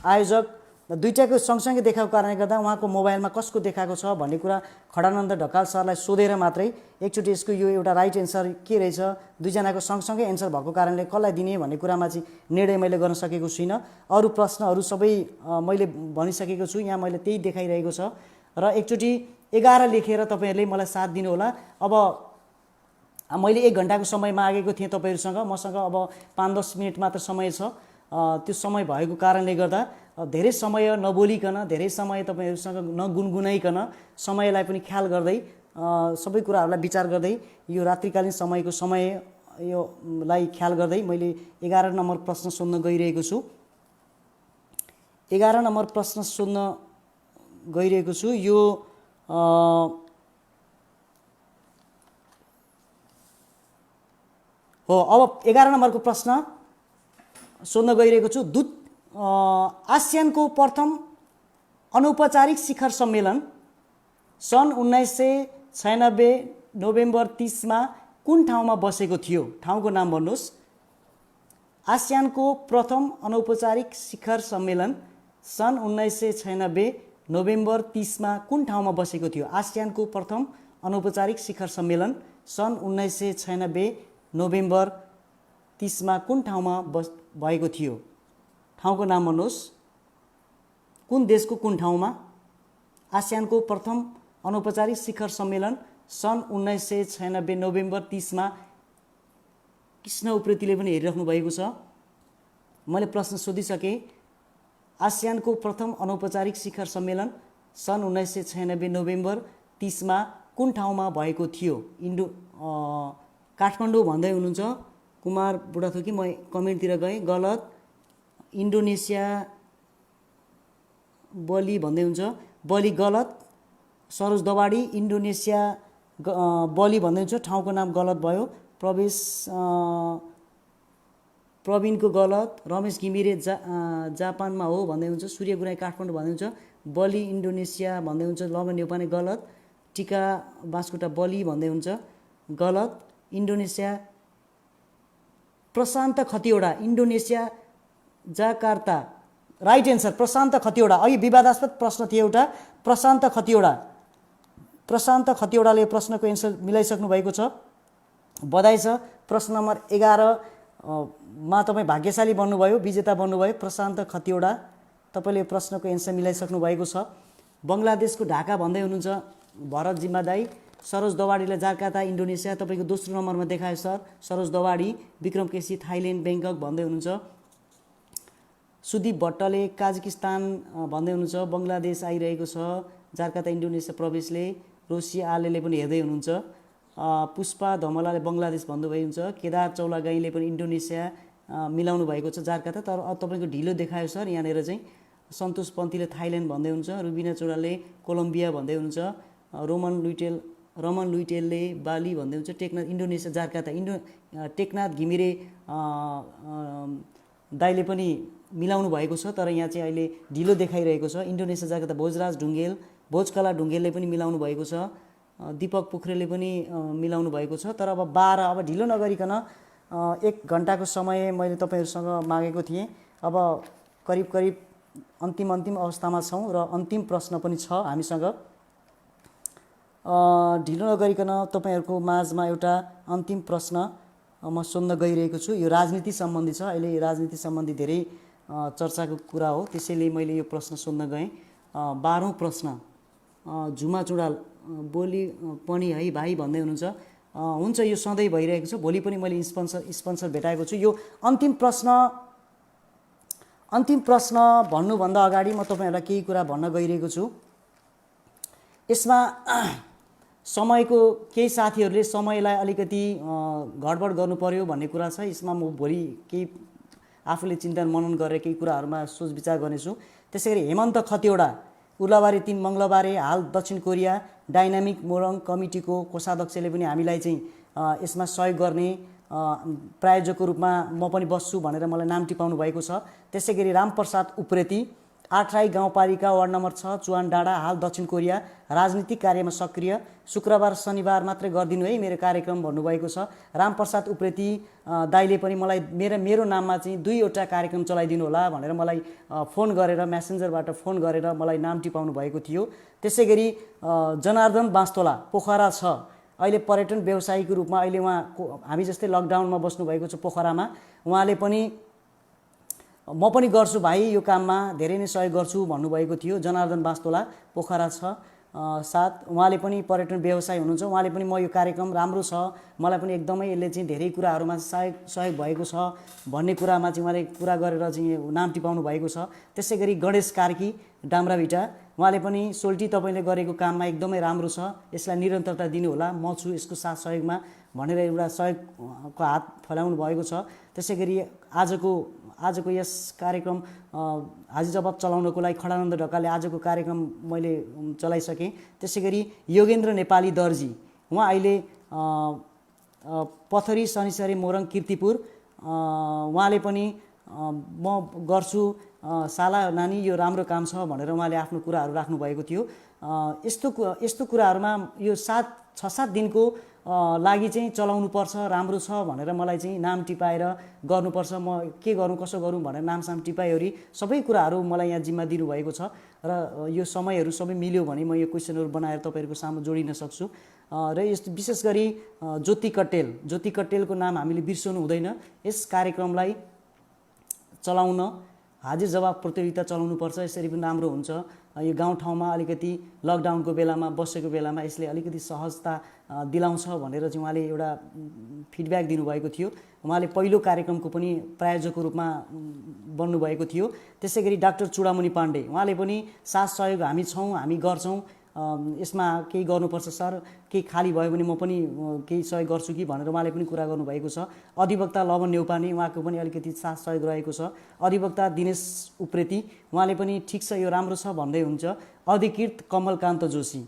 [SPEAKER 1] आयोजक दुईटाको सँगसँगै देखाएको कारणले गर्दा उहाँको मोबाइलमा कसको देखाएको छ भन्ने कुरा खडानन्द ढकाल सरलाई सोधेर मात्रै एकचोटि यसको यो एउटा राइट एन्सर के रहेछ, दुईजनाको सँगसँगै एन्सर भएको कारणले कसलाई दिने भन्ने कुरामा चाहिँ निर्णय मैले गर्न सकेको छुइनँ। अरू प्रश्नहरू सबै मैले भनिसकेको छु, यहाँ मैले त्यही देखाइरहेको छ। र एकचोटि 11 लेखेर तपाईँहरूले मलाई साथ दिनुहोला। अब मैले 1 घन्टाको समय मागेको थिएँ तपाईँहरूसँग, मसँग अब 5-10 मिनट मात्र समय छ। त्यो समय भएको कारणले गर्दा धेरै समय नबोलिकन, धेरै समय तपाईँहरूसँग नगुनगुनाइकन, समयलाई पनि ख्याल गर्दै, सबै कुराहरूलाई विचार गर्दै, यो रात्रिकालीन समयको योलाई ख्याल गर्दै मैले 11 नम्बर प्रश्न सोध्न गइरहेको छु। 11 नम्बर प्रश्न सोध्न गइरहेको छु। यो हो। अब 11 नम्बरको प्रश्न सोध्न गइरहेको छु। आसियानको प्रथम अनौपचारिक शिखर सम्मेलन सन् 1996 नोभेम्बर 30 मा कुन ठाउँमा बसेको थियो? ठाउँको नाम भन्नुहोस्। आसियानको प्रथम अनौपचारिक शिखर सम्मेलन सन् 1996 नोभेम्बर 30 मा कुन ठाउँमा बसेको थियो? आसियानको प्रथम अनौपचारिक शिखर सम्मेलन सन् 1996 नोभेम्बर 30 मा कुन ठाउँमा भएको थियो? ठाउँको नाम भन्नुहोस्। कुन देशको कुन ठाउँमा? आसियानको प्रथम अनौपचारिक शिखर सम्मेलन सन् 1996 नोभेम्बर 30 मा कृष्ण उप्रेतीले पनि हेरिराख्नु भएको छ। मैले प्रश्न सोधिसकेँ। आसियानको प्रथम अनौपचारिक शिखर सम्मेलन सन् 1996 नोभेम्बर 30 मा कुन ठाउँमा भएको थियो? काठमाडौँ भन्दै हुनुहुन्छ कुमार बुढाथोकी। म कमेन्टतिर गएँ, गलत। इन्डोनेसिया बली भन्दै हुन्छ, बली गलत। सरोज दवाडी इन्डोनेसिया बली भन्दै हुन्छ, ठाउँको नाम गलत भयो। प्रवीणको गलत। रमेश घिमिरे जापानमा हो भन्दै हुन्छ। सूर्य गुराई काठमाडौँ भन्दै हुन्छ, बली इन्डोनेसिया भन्दै हुन्छ। लवन नेपाने गलत। टिका बाँसकुटा बली भन्दै हुन्छ, गलत। Indonesia Prashant Khatiwada, Indonesia Jakarta, right answer Prashant Khatiwada. अघि विवादास्पद प्रश्न थियो एउटा, प्रशान्त खतिवडा। प्रशान्त खतिवडाले प्रश्नको एन्सर मिलाइसक्नु भएको छ, बधाई छ। प्रश्न नम्बर 11 मा तपाईँ भाग्यशाली बन्नुभयो, विजेता बन्नुभयो। प्रशान्त खतिवडा, तपाईँले प्रश्नको एन्सर मिलाइसक्नु भएको छ। बङ्गलादेशको ढाका भन्दै हुनुहुन्छ भरत जिम्बा दाई। सरोज दवाडीलाई जाकार्ता इन्डोनेसिया, तपाईँको दोस्रो नम्बरमा देखायो sir Saroj Dawadi. Bikram KC Thailand Bangkok भन्दै हुनुहुन्छ। सुदीप भट्टले काजाकिस्तान भन्दै हुनुहुन्छ। बङ्गलादेश आइरहेको छ, जाकार्ता इन्डोनेसिया प्रवेशले। रोसी आलेले पनि हेर्दै हुनुहुन्छ। पुष्पा धमलाले बङ्गलादेश भन्नुभएको हुन्छ। केदार चौलागाईले पनि इन्डोनेसिया मिलाउनु भएको छ जाकार्ता, तर तपाईँको ढिलो देखायो सर यहाँनिर चाहिँ। सन्तोष पन्थीले थाइल्यान्ड भन्दै हुनुहुन्छ। रुबिना चोडाले कोलम्बिया भन्दै हुनुहुन्छ। रमन लुइटेलले बाली भन्दै हुन्छ। टेकनाथ इन्डोनेसिया जाकार्ता, टेकनाथ घिमिरे दाइले पनि मिलाउनु भएको छ, तर यहाँ चाहिँ अहिले ढिलो देखाइरहेको छ। इन्डोनेसिया जाकार्ता भोजकला ढुङ्गेलले पनि मिलाउनु भएको छ। दीपक पोखरेलले पनि मिलाउनु भएको छ। तर अब 12, अब ढिलो नगरिकन 1 घन्टाको समय मैले तपाईँहरूसँग मागेको थिएँ। अब करिब अन्तिम अवस्थामा छौँ र अन्तिम प्रश्न पनि छ हामीसँग। ढिलो नगरिकन तपाईँहरूको माझमा एउटा अन्तिम प्रश्न म सोध्न गइरहेको छु। यो राजनीति सम्बन्धी छ, अहिले राजनीति सम्बन्धी धेरै चर्चाको कुरा हो, त्यसैले मैले यो प्रश्न सोध्न गएँ। 12औं प्रश्न, झुमा चुडाल बोली पनि है भाइ भन्दै हुनुहुन्छ। हुन्छ, यो सधैँ भइरहेको छ, भोलि पनि मैले स्पोन्सर भेटाएको छु। यो अन्तिम प्रश्न भन्नुभन्दा अगाडि म तपाईँहरूलाई केही कुरा भन्न गइरहेको छु। यसमा समयको केही साथीहरूले समयलाई अलिकति गडबड गर्नु पर्यो भन्ने कुरा छ। यसमा म भोलि केही आफूले चिन्तन मनन गरेर केही कुराहरूमा सोच विचार गर्नेछु। त्यसै गरी हेमन्त खतिवडा, उर्लाबारी 3 मङ्गलबारे, हाल दक्षिण कोरिया डाइनामिक मोरङ कमिटीको कोषाध्यक्षले पनि हामीलाई चाहिँ यसमा सहयोग गर्ने प्रायोजकको रूपमा म पनि बस्छु भनेर मलाई नाम टिपाउनु भएको छ। त्यसै गरी रामप्रसाद उप्रेती, 8 राई गाउँपालिका वार्ड नम्बर 6 चुवान डाँडा, हाल दक्षिण कोरिया, राजनीतिक कार्यमा सक्रिय, शुक्रबार शनिबार मात्रै गरिदिनु है मेरो कार्यक्रम भन्नुभएको छ। रामप्रसाद उप्रेती दाइले पनि मलाई मेरो नाममा चाहिँ 2वटा कार्यक्रम चलाइदिनु होला भनेर मलाई फोन गरेर, मेसेन्जरबाट फोन गरेर मलाई नाम टिपाउनु भएको थियो। त्यसै गरी जनार्दन बास्तोला, पोखरा 6, अहिले पर्यटन व्यवसायीको रूपमा अहिले उहाँ हामी जस्तै लकडाउनमा बस्नुभएको छ पोखरामा। उहाँले पनि म पनि गर्छु भाइ यो काममा, धेरै नै सहयोग गर्छु भन्नुभएको थियो। जनार्दन बास्तोला, पोखरा 6, उहाँले पनि पर्यटन व्यवसायी हुनुहुन्छ। उहाँले पनि म यो कार्यक्रम राम्रो छ, मलाई पनि एकदमै यसले चाहिँ धेरै कुराहरूमा सहयोग भएको छ भन्ने कुरामा चाहिँ उहाँले कुरा गरेर चाहिँ नाम टिपाउनु भएको छ। त्यसै गरी गणेश कार्की, डाम्राभिटा, उहाँले पनि सोल्टी तपाईँले गरेको काममा एकदमै राम्रो छ, यसलाई निरन्तरता दिनुहोला, म छु यसको साथ सहयोगमा भनेर एउटा सहयोगको हात फैलाउनु भएको छ। त्यसै गरी आजको यस कार्यक्रम हाजिर जवाब चलाउनको लागि खडानन्द ढकालले आजको कार्यक्रम मैले चलाइसकेँ। त्यसै गरी योगेन्द्र नेपाली दर्जी, उहाँ अहिले पथरी शनिसरी मोरङ किर्तिपुर, उहाँले पनि म गर्छु साला नानी यो राम्रो काम छ भनेर उहाँले आफ्नो कुराहरू राख्नुभएको थियो। यस्तो कुराहरूमा यो 6-7 दिनको लागि चाहिँ चलाउनुपर्छ, राम्रो छ भनेर मलाई चाहिँ नाम टिपाएर गर्नुपर्छ, म के गरौँ कसो गरौँ भनेर नामसाम टिपाइवरी सबै कुराहरू मलाई यहाँ जिम्मा दिनुभएको छ र यो समयहरू सबै मिल्यो भने म यो क्वेसनहरू बनाएर तपाईँहरूको सामु जोडिन सक्छु। र यस्तो विशेष गरी ज्योति कट्टेलको नाम हामीले बिर्सनु हुँदैन। यस कार्यक्रमलाई चलाउन हाजिर जवाब प्रतियोगिता चलाउनुपर्छ, यसरी पनि राम्रो हुन्छ। यो गाउँठाउँमा अलिकति लकडाउनको बेलामा बसेको बेलामा यसले अलिकति सहजता दिलाउँछ भनेर चाहिँ उहाँले एउटा फिडब्याक दिनुभएको थियो। उहाँले पहिलो कार्यक्रमको पनि प्रायोजकको रूपमा बन्नुभएको थियो। त्यसै गरी डाक्टर चुडामुनि पाण्डे, उहाँले पनि साथ सहयोग हामी छौँ, हामी गर्छौँ, यसमा केही गर्नुपर्छ सर, केही खाली भयो भने म पनि केही सहयोग गर्छु कि भनेर उहाँले पनि कुरा गर्नुभएको छ। अधिवक्ता लवन नेउपाने, उहाँको पनि अलिकति साथ सहयोग रहेको छ। अधिवक्ता दिनेश उप्रेती, उहाँले पनि ठिक छ यो राम्रो छ भन्दै हुन्छ। अधिकृत कमलकान्त जोशी,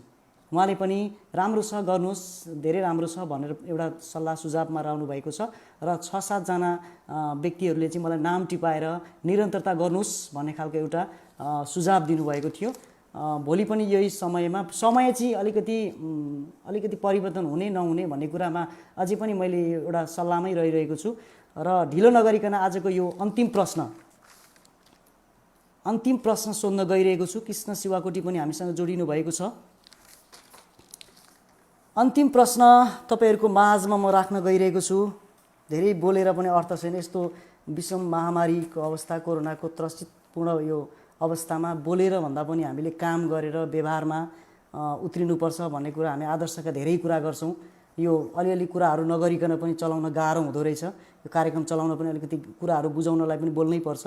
[SPEAKER 1] उहाँले पनि राम्रो छ गर्नुहोस्, धेरै राम्रो छ भनेर एउटा सल्लाह सुझावमा रहनु भएको छ। र 6-7 जना व्यक्तिहरूले चाहिँ मलाई नाम टिपाएर निरन्तरता गर्नुहोस् भन्ने खालको एउटा सुझाव दिनुभएको थियो। भोलि पनि यही समय चाहिँ अलिकति परिवर्तन हुने नहुने भन्ने कुरामा अझै पनि मैले एउटा सल्लाहमै रहिरहेको छु र ढिलो नगरिकन आजको यो अन्तिम प्रश्न सोध्न गइरहेको छु। कृष्ण शिवाकोटी पनि हामीसँग जोडिनु भएको छ। अन्तिम प्रश्न तपाईहरुको माझमा म राख्न गइरहेको छु। धेरै बोलेर पनि अर्थ छैन। यस्तो विषम महामारीको अवस्था, कोरोनाको त्रसितपूर्ण यो अवस्थामा बोलेर भन्दा पनि हामीले काम गरेर व्यवहारमा उत्रिनुपर्छ भन्ने कुरा हामी आदर्शका धेरै कुरा गर्छौँ। यो अलिअलि कुराहरू नगरिकन पनि चलाउन गाह्रो हुँदो रहेछ। यो कार्यक्रम चलाउन पनि अलिकति कुराहरू बुझाउनलाई पनि बोल्नै पर्छ।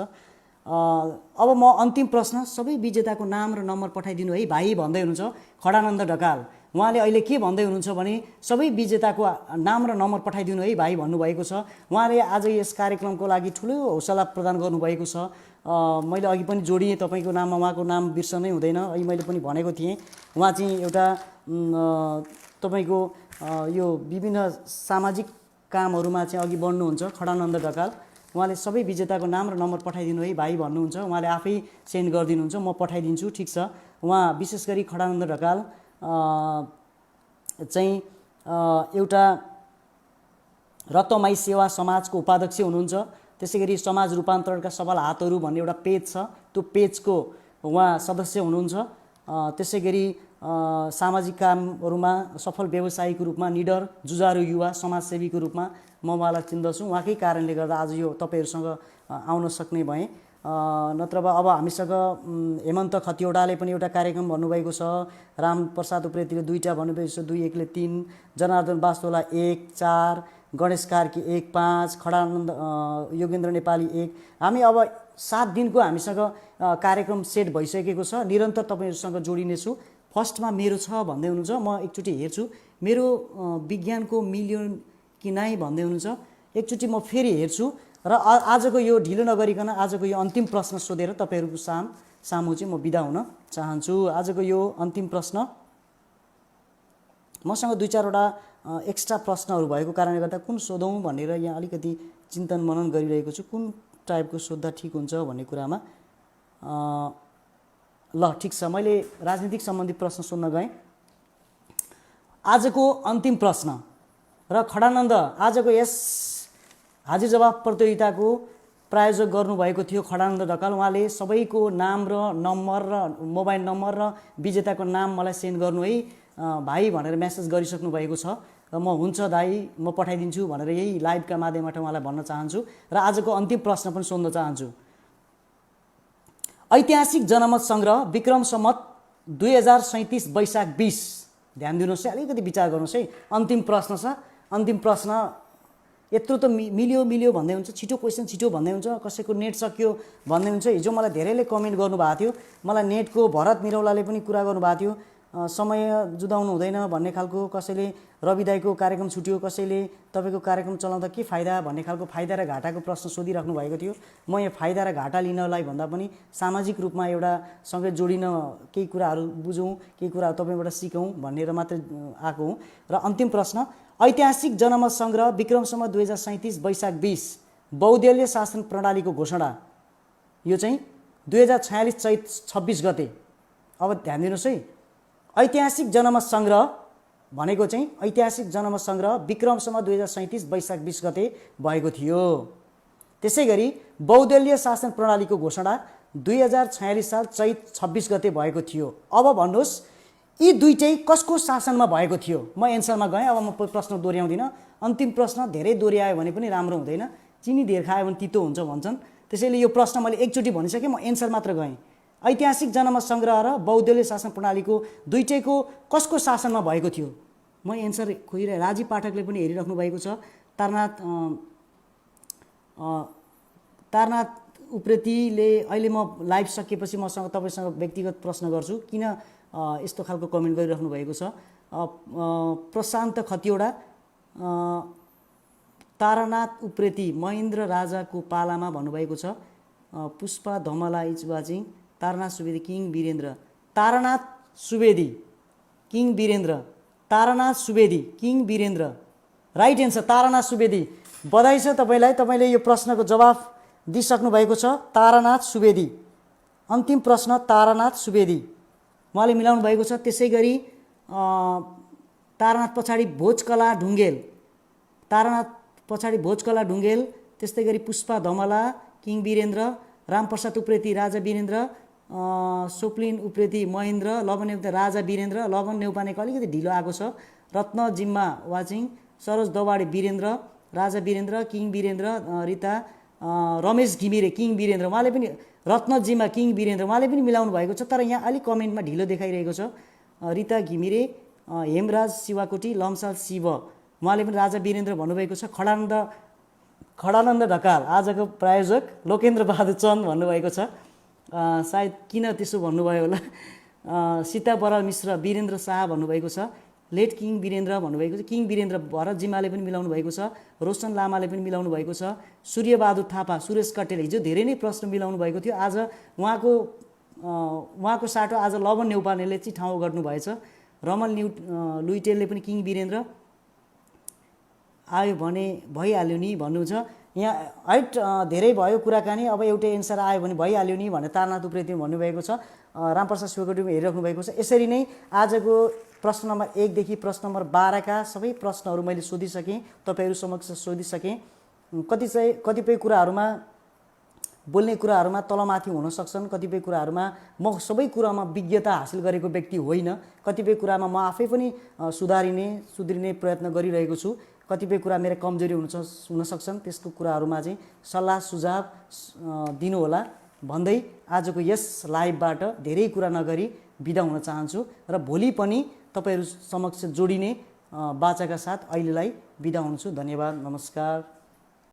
[SPEAKER 1] अब म अन्तिम प्रश्न, सबै विजेताको नाम र नम्बर पठाइदिनु है भाइ भन्दै हुनुहुन्छ खडानन्द ढकाल। उहाँले अहिले के भन्दै हुनुहुन्छ भने सबै विजेताको नाम र नम्बर पठाइदिनु है भाइ भन्नुभएको छ। उहाँले आज यस कार्यक्रमको लागि ठुलो हौसला प्रदान गर्नुभएको छ। मैले अघि पनि जोडिएँ, तपाईँको नाममा उहाँको नाम बिर्सनै हुँदैन। अहिले मैले पनि भनेको थिएँ, उहाँ चाहिँ एउटा तपाईँको यो विभिन्न सामाजिक कामहरूमा चाहिँ अघि बढ्नुहुन्छ खडानन्द ढकाल। उहाँले सबै विजेताको नाम र नम्बर पठाइदिनु है भाइ भन्नुहुन्छ। उहाँले आफै सेन्ड गरिदिनुहुन्छ, म पठाइदिन्छु। ठिक छ। उहाँ विशेष गरी खडानन्द ढकाल चाहिँ एउटा रत्तमाई सेवा समाजको उपाध्यक्ष हुनुहुन्छ। त्यसै गरी समाज रूपान्तरणका सबल हातहरू भन्ने एउटा पेज छ, त्यो पेजको उहाँ सदस्य हुनुहुन्छ। त्यसै गरी सामाजिक कामहरूमा सफल व्यवसायीको रूपमा, निडर जुझारु युवा समाजसेवीको रूपमा म उहाँलाई चिन्दछु। उहाँकै कारणले गर्दा आज यो तपाईहरुसँग आउन सक्ने भएँ। नत्र अब हामीसँग हेमन्त खतिवडाले पनि एउटा कार्यक्रम भन्नुभएको छ, रामप्रसाद उप्रेतीले 2टा भन्नुभएको छ, 2 1ले 3, जनार्दन वास्तोला 1 4, गणेश कार्की 1 5, खडानन्द योगेन्द्र नेपाली 1। हामी अब 7 दिनको हामीसँग कार्यक्रम सेट भइसकेको छ। निरन्तर तपाईहरुसँग जोडिनेछु। फर्स्टमा मेरो छ भन्दै हुनुहुन्छ, म एकचोटि हेर्छु मेरो विज्ञानको मिलियन कि नाइ भन्दै हुनुहुन्छ। एकचोटि म फेरि हेर्छु र आजको यो ढिलो नगरिकन आजको यो अन्तिम प्रश्न सोधेर तपाईहरुको सामु चाहिँ म बिदा हुन चाहन्छु। आजको यो अन्तिम प्रश्न, मसँग 2-4 वटा एक्स्ट्रा प्रश्नहरू भएको कारणले गर्दा कुन सोधौँ भनेर यहाँ अलिकति चिन्तन मनन गरिरहेको छु, कुन टाइपको सोध्दा ठिक हुन्छ भन्ने कुरामा। ल ठिक छ, मैले राजनीतिक सम्बन्धी प्रश्न सोध्न गएँ। आजको अन्तिम प्रश्न र खडानन्द आजको यस हाजिर जवाफ प्रतियोगिताको प्रायोजक गर्नुभएको थियो खडानन्द ढकाल। उहाँले सबैको नाम र नम्बर र मोबाइल नम्बर र विजेताको नाम मलाई सेन्ड गर्नु है भाइ भनेर मेसेज गरिसक्नु भएको छ। म हुन्छ दाइ, म पठाइदिन्छु भनेर यही लाइभका माध्यमबाट उहाँलाई भन्न चाहन्छु र आजको अन्तिम प्रश्न पनि सोध्न चाहन्छु। ऐतिहासिक जनमत संग्रह विक्रम सम्वत 2037 वैशाख 20। ध्यान दिनुहोस् है, अलिकति विचार गर्नुहोस् है। अन्तिम प्रश्न छ। अन्तिम प्रश्न यत्रो त मिल्यो भन्दै हुन्छ, छिटो क्वेसन छिटो भन्दै हुन्छ, कसैको नेट सकियो भन्दै हुन्छ। हिजो मलाई धेरैले कमेन्ट गर्नुभएको थियो, मलाई नेटको भरत निरौलाले पनि कुरा गर्नुभएको थियो, समय जुदाउनु हुँदैन भन्ने खालको। कसैले रवि दाइको कार्यक्रम छुट्यो, कसैले तपाईँको कार्यक्रम चलाउँदा के फाइदा भन्ने खालको फाइदा र घाटाको प्रश्न सोधिराख्नु भएको थियो। म यहाँ फाइदा र घाटा लिनलाई भन्दा पनि सामाजिक रूपमा एउटा सँगै जोडिन, केही कुराहरू बुझौँ, केही कुराहरू तपाईँबाट सिकौँ भनेर मात्र आएको हुँ। र अन्तिम प्रश्न, ऐतिहासिक जनमत संग्रह विक्रम सम्वत 2037 वैशाख 20 बहुदलीय शासन प्रणालीको घोषणा, यो चाहिँ 2046 चैत 26 गते। अब ध्यान दिनुहोस् है, ऐतिहासिक जनमत संग्रह भनेको चाहिँ ऐतिहासिक जनमत संग्रह विक्रम सम्वत 2037 वैशाख 20 गते भएको थियो। त्यसै गरी बहुदलीय शासन प्रणालीको घोषणा 2046 साल चैत 26 गते भएको थियो। अब भन्नुहोस् यी दुईटै कसको शासनमा भएको थियो? म एन्सरमा गएँ। अब म प्रश्न दोहोऱ्याउँदिनँ। अन्तिम प्रश्न धेरै दोहोऱ्यायो भने पनि राम्रो हुँदैन, चिनी धेर खायो भने तितो हुन्छ भन्छन्। त्यसैले यो प्रश्न मैले एकचोटि भनिसकेँ, म एन्सर मात्र गएँ। ऐतिहासिक जनमत संग्रह र बहुदलीय शासन प्रणालीको दुईटैको कसको शासनमा भएको थियो? म एन्सर खोजिरहेँ। राजीव पाठकले पनि हेरिराख्नु भएको छ। तारनाथ उप्रेतीले अहिले म लाइभ सकिएपछि मसँग तपाईसँग व्यक्तिगत प्रश्न गर्छु, किन यस्तो खालको कमेन्ट गरिराख्नु भएको छ। प्रशान्त खतिवडा, तारानाथ उप्रेती महेन्द्र राजाको पालामा भन्नुभएको छ। पुष्पा धमला इचबाजिङ, Taranath Subedi, king Birendra, Taranath Subedi, king Birendra, Taranath Subedi, king Birendra, right answer Taranath Subedi. बधाई छ तपाईँलाई, तपाईँले यो प्रश्नको जवाफ दिइसक्नु भएको छ। तारानाथ सुवेदी, अन्तिम प्रश्न तारानाथ सुवेदी। उहाँले मिलाउनु भएको छ। त्यसै गरी तारानाथ पछाडि भोजकला ढुङ्गेल, तारानाथ पछाडि भोजकला ढुङ्गेल, त्यस्तै गरी पुष्पा धमला, किङ वीरेन्द्र, रामप्रसाद उप्रेती, राजा वीरेन्द्र, सोप्लिन उप्रेती, महेन्द्र, लवन नेउपा, राजा वीरेन्द्र, लवन नेउपानेको अलिकति ढिलो आएको छ, रत्न जिम्मा वाचिङ, सरोज दवाडी वीरेन्द्र, राजा वीरेन्द्र, किङ वीरेन्द्र, रिता, रमेश घिमिरे, किङ वीरेन्द्र, उहाँले पनि रत्न जिम्मा, किङ वीरेन्द्र, उहाँले पनि मिलाउनु भएको छ, तर यहाँ अलिक कमेन्टमा ढिलो देखाइरहेको छ। रिता घिमिरे, हेमराज शिवाकोटी, लम्साल शिव, उहाँले पनि राजा वीरेन्द्र भन्नुभएको छ। खडानन्द ढकाल, आजको प्रायोजक लोकेन्द्र बहादुर चन्द भन्नुभएको छ, सायद किन त्यसो भन्नुभयो होला। सीता बराल मिश्र, वीरेन्द्र शाह भन्नुभएको छ। लेट किङ वीरेन्द्र भन्नुभएको छ। किङ वीरेन्द्र भरत जिम्माले पनि मिलाउनु भएको छ। रोशन लामाले पनि मिलाउनु भएको छ। सूर्यबहादुर थापा, सुरेश कटेल, हिजो धेरै नै प्रश्न मिलाउनु भएको थियो, आज उहाँको साटो आज लवन नेउपानेले चाहिँ ठाउँ गर्नुभएछ। रमल लुइटेलले पनि किङ वीरेन्द्र आयो भने भइहाल्यो नि भन्नुहुन्छ। यहाँ हाइट धेरै भयो कुराकानी, अब एउटै एन्सर आयो भने भइहाल्यो नि भनेर तारनाथ उप्रेती भन्नुभएको छ। रामप्रसाद शिवकोटीमा हेरिराख्नु भएको छ। यसरी नै आजको प्रश्न नम्बर 1 देखि प्रश्न नम्बर 12 का सबै प्रश्नहरू मैले सोधिसकेँ, तपाईँहरू समक्ष सोधिसकेँ। कतिपय कुराहरूमा बोल्ने कुराहरूमा तलमाथि हुन सक्छन्, कतिपय कुराहरूमा म सबै कुरामा विज्ञता हासिल गरेको व्यक्ति होइन, कतिपय कुरामा म आफै पनि सुध्रिने प्रयत्न गरिरहेको छु, कतिपय कुरा मेरो कमजोरी हुन सक्छन्, त्यसको कुराहरूमा चाहिँ सल्लाह सुझाव दिनुहोला भन्दै आजको यस लाइभबाट धेरै कुरा नगरी बिदा हुन चाहन्छु र भोलि पनि तपाईँहरू समक्ष जोडिने बाचाका साथ अहिलेलाई बिदा हुन्छु। धन्यवाद, नमस्कार।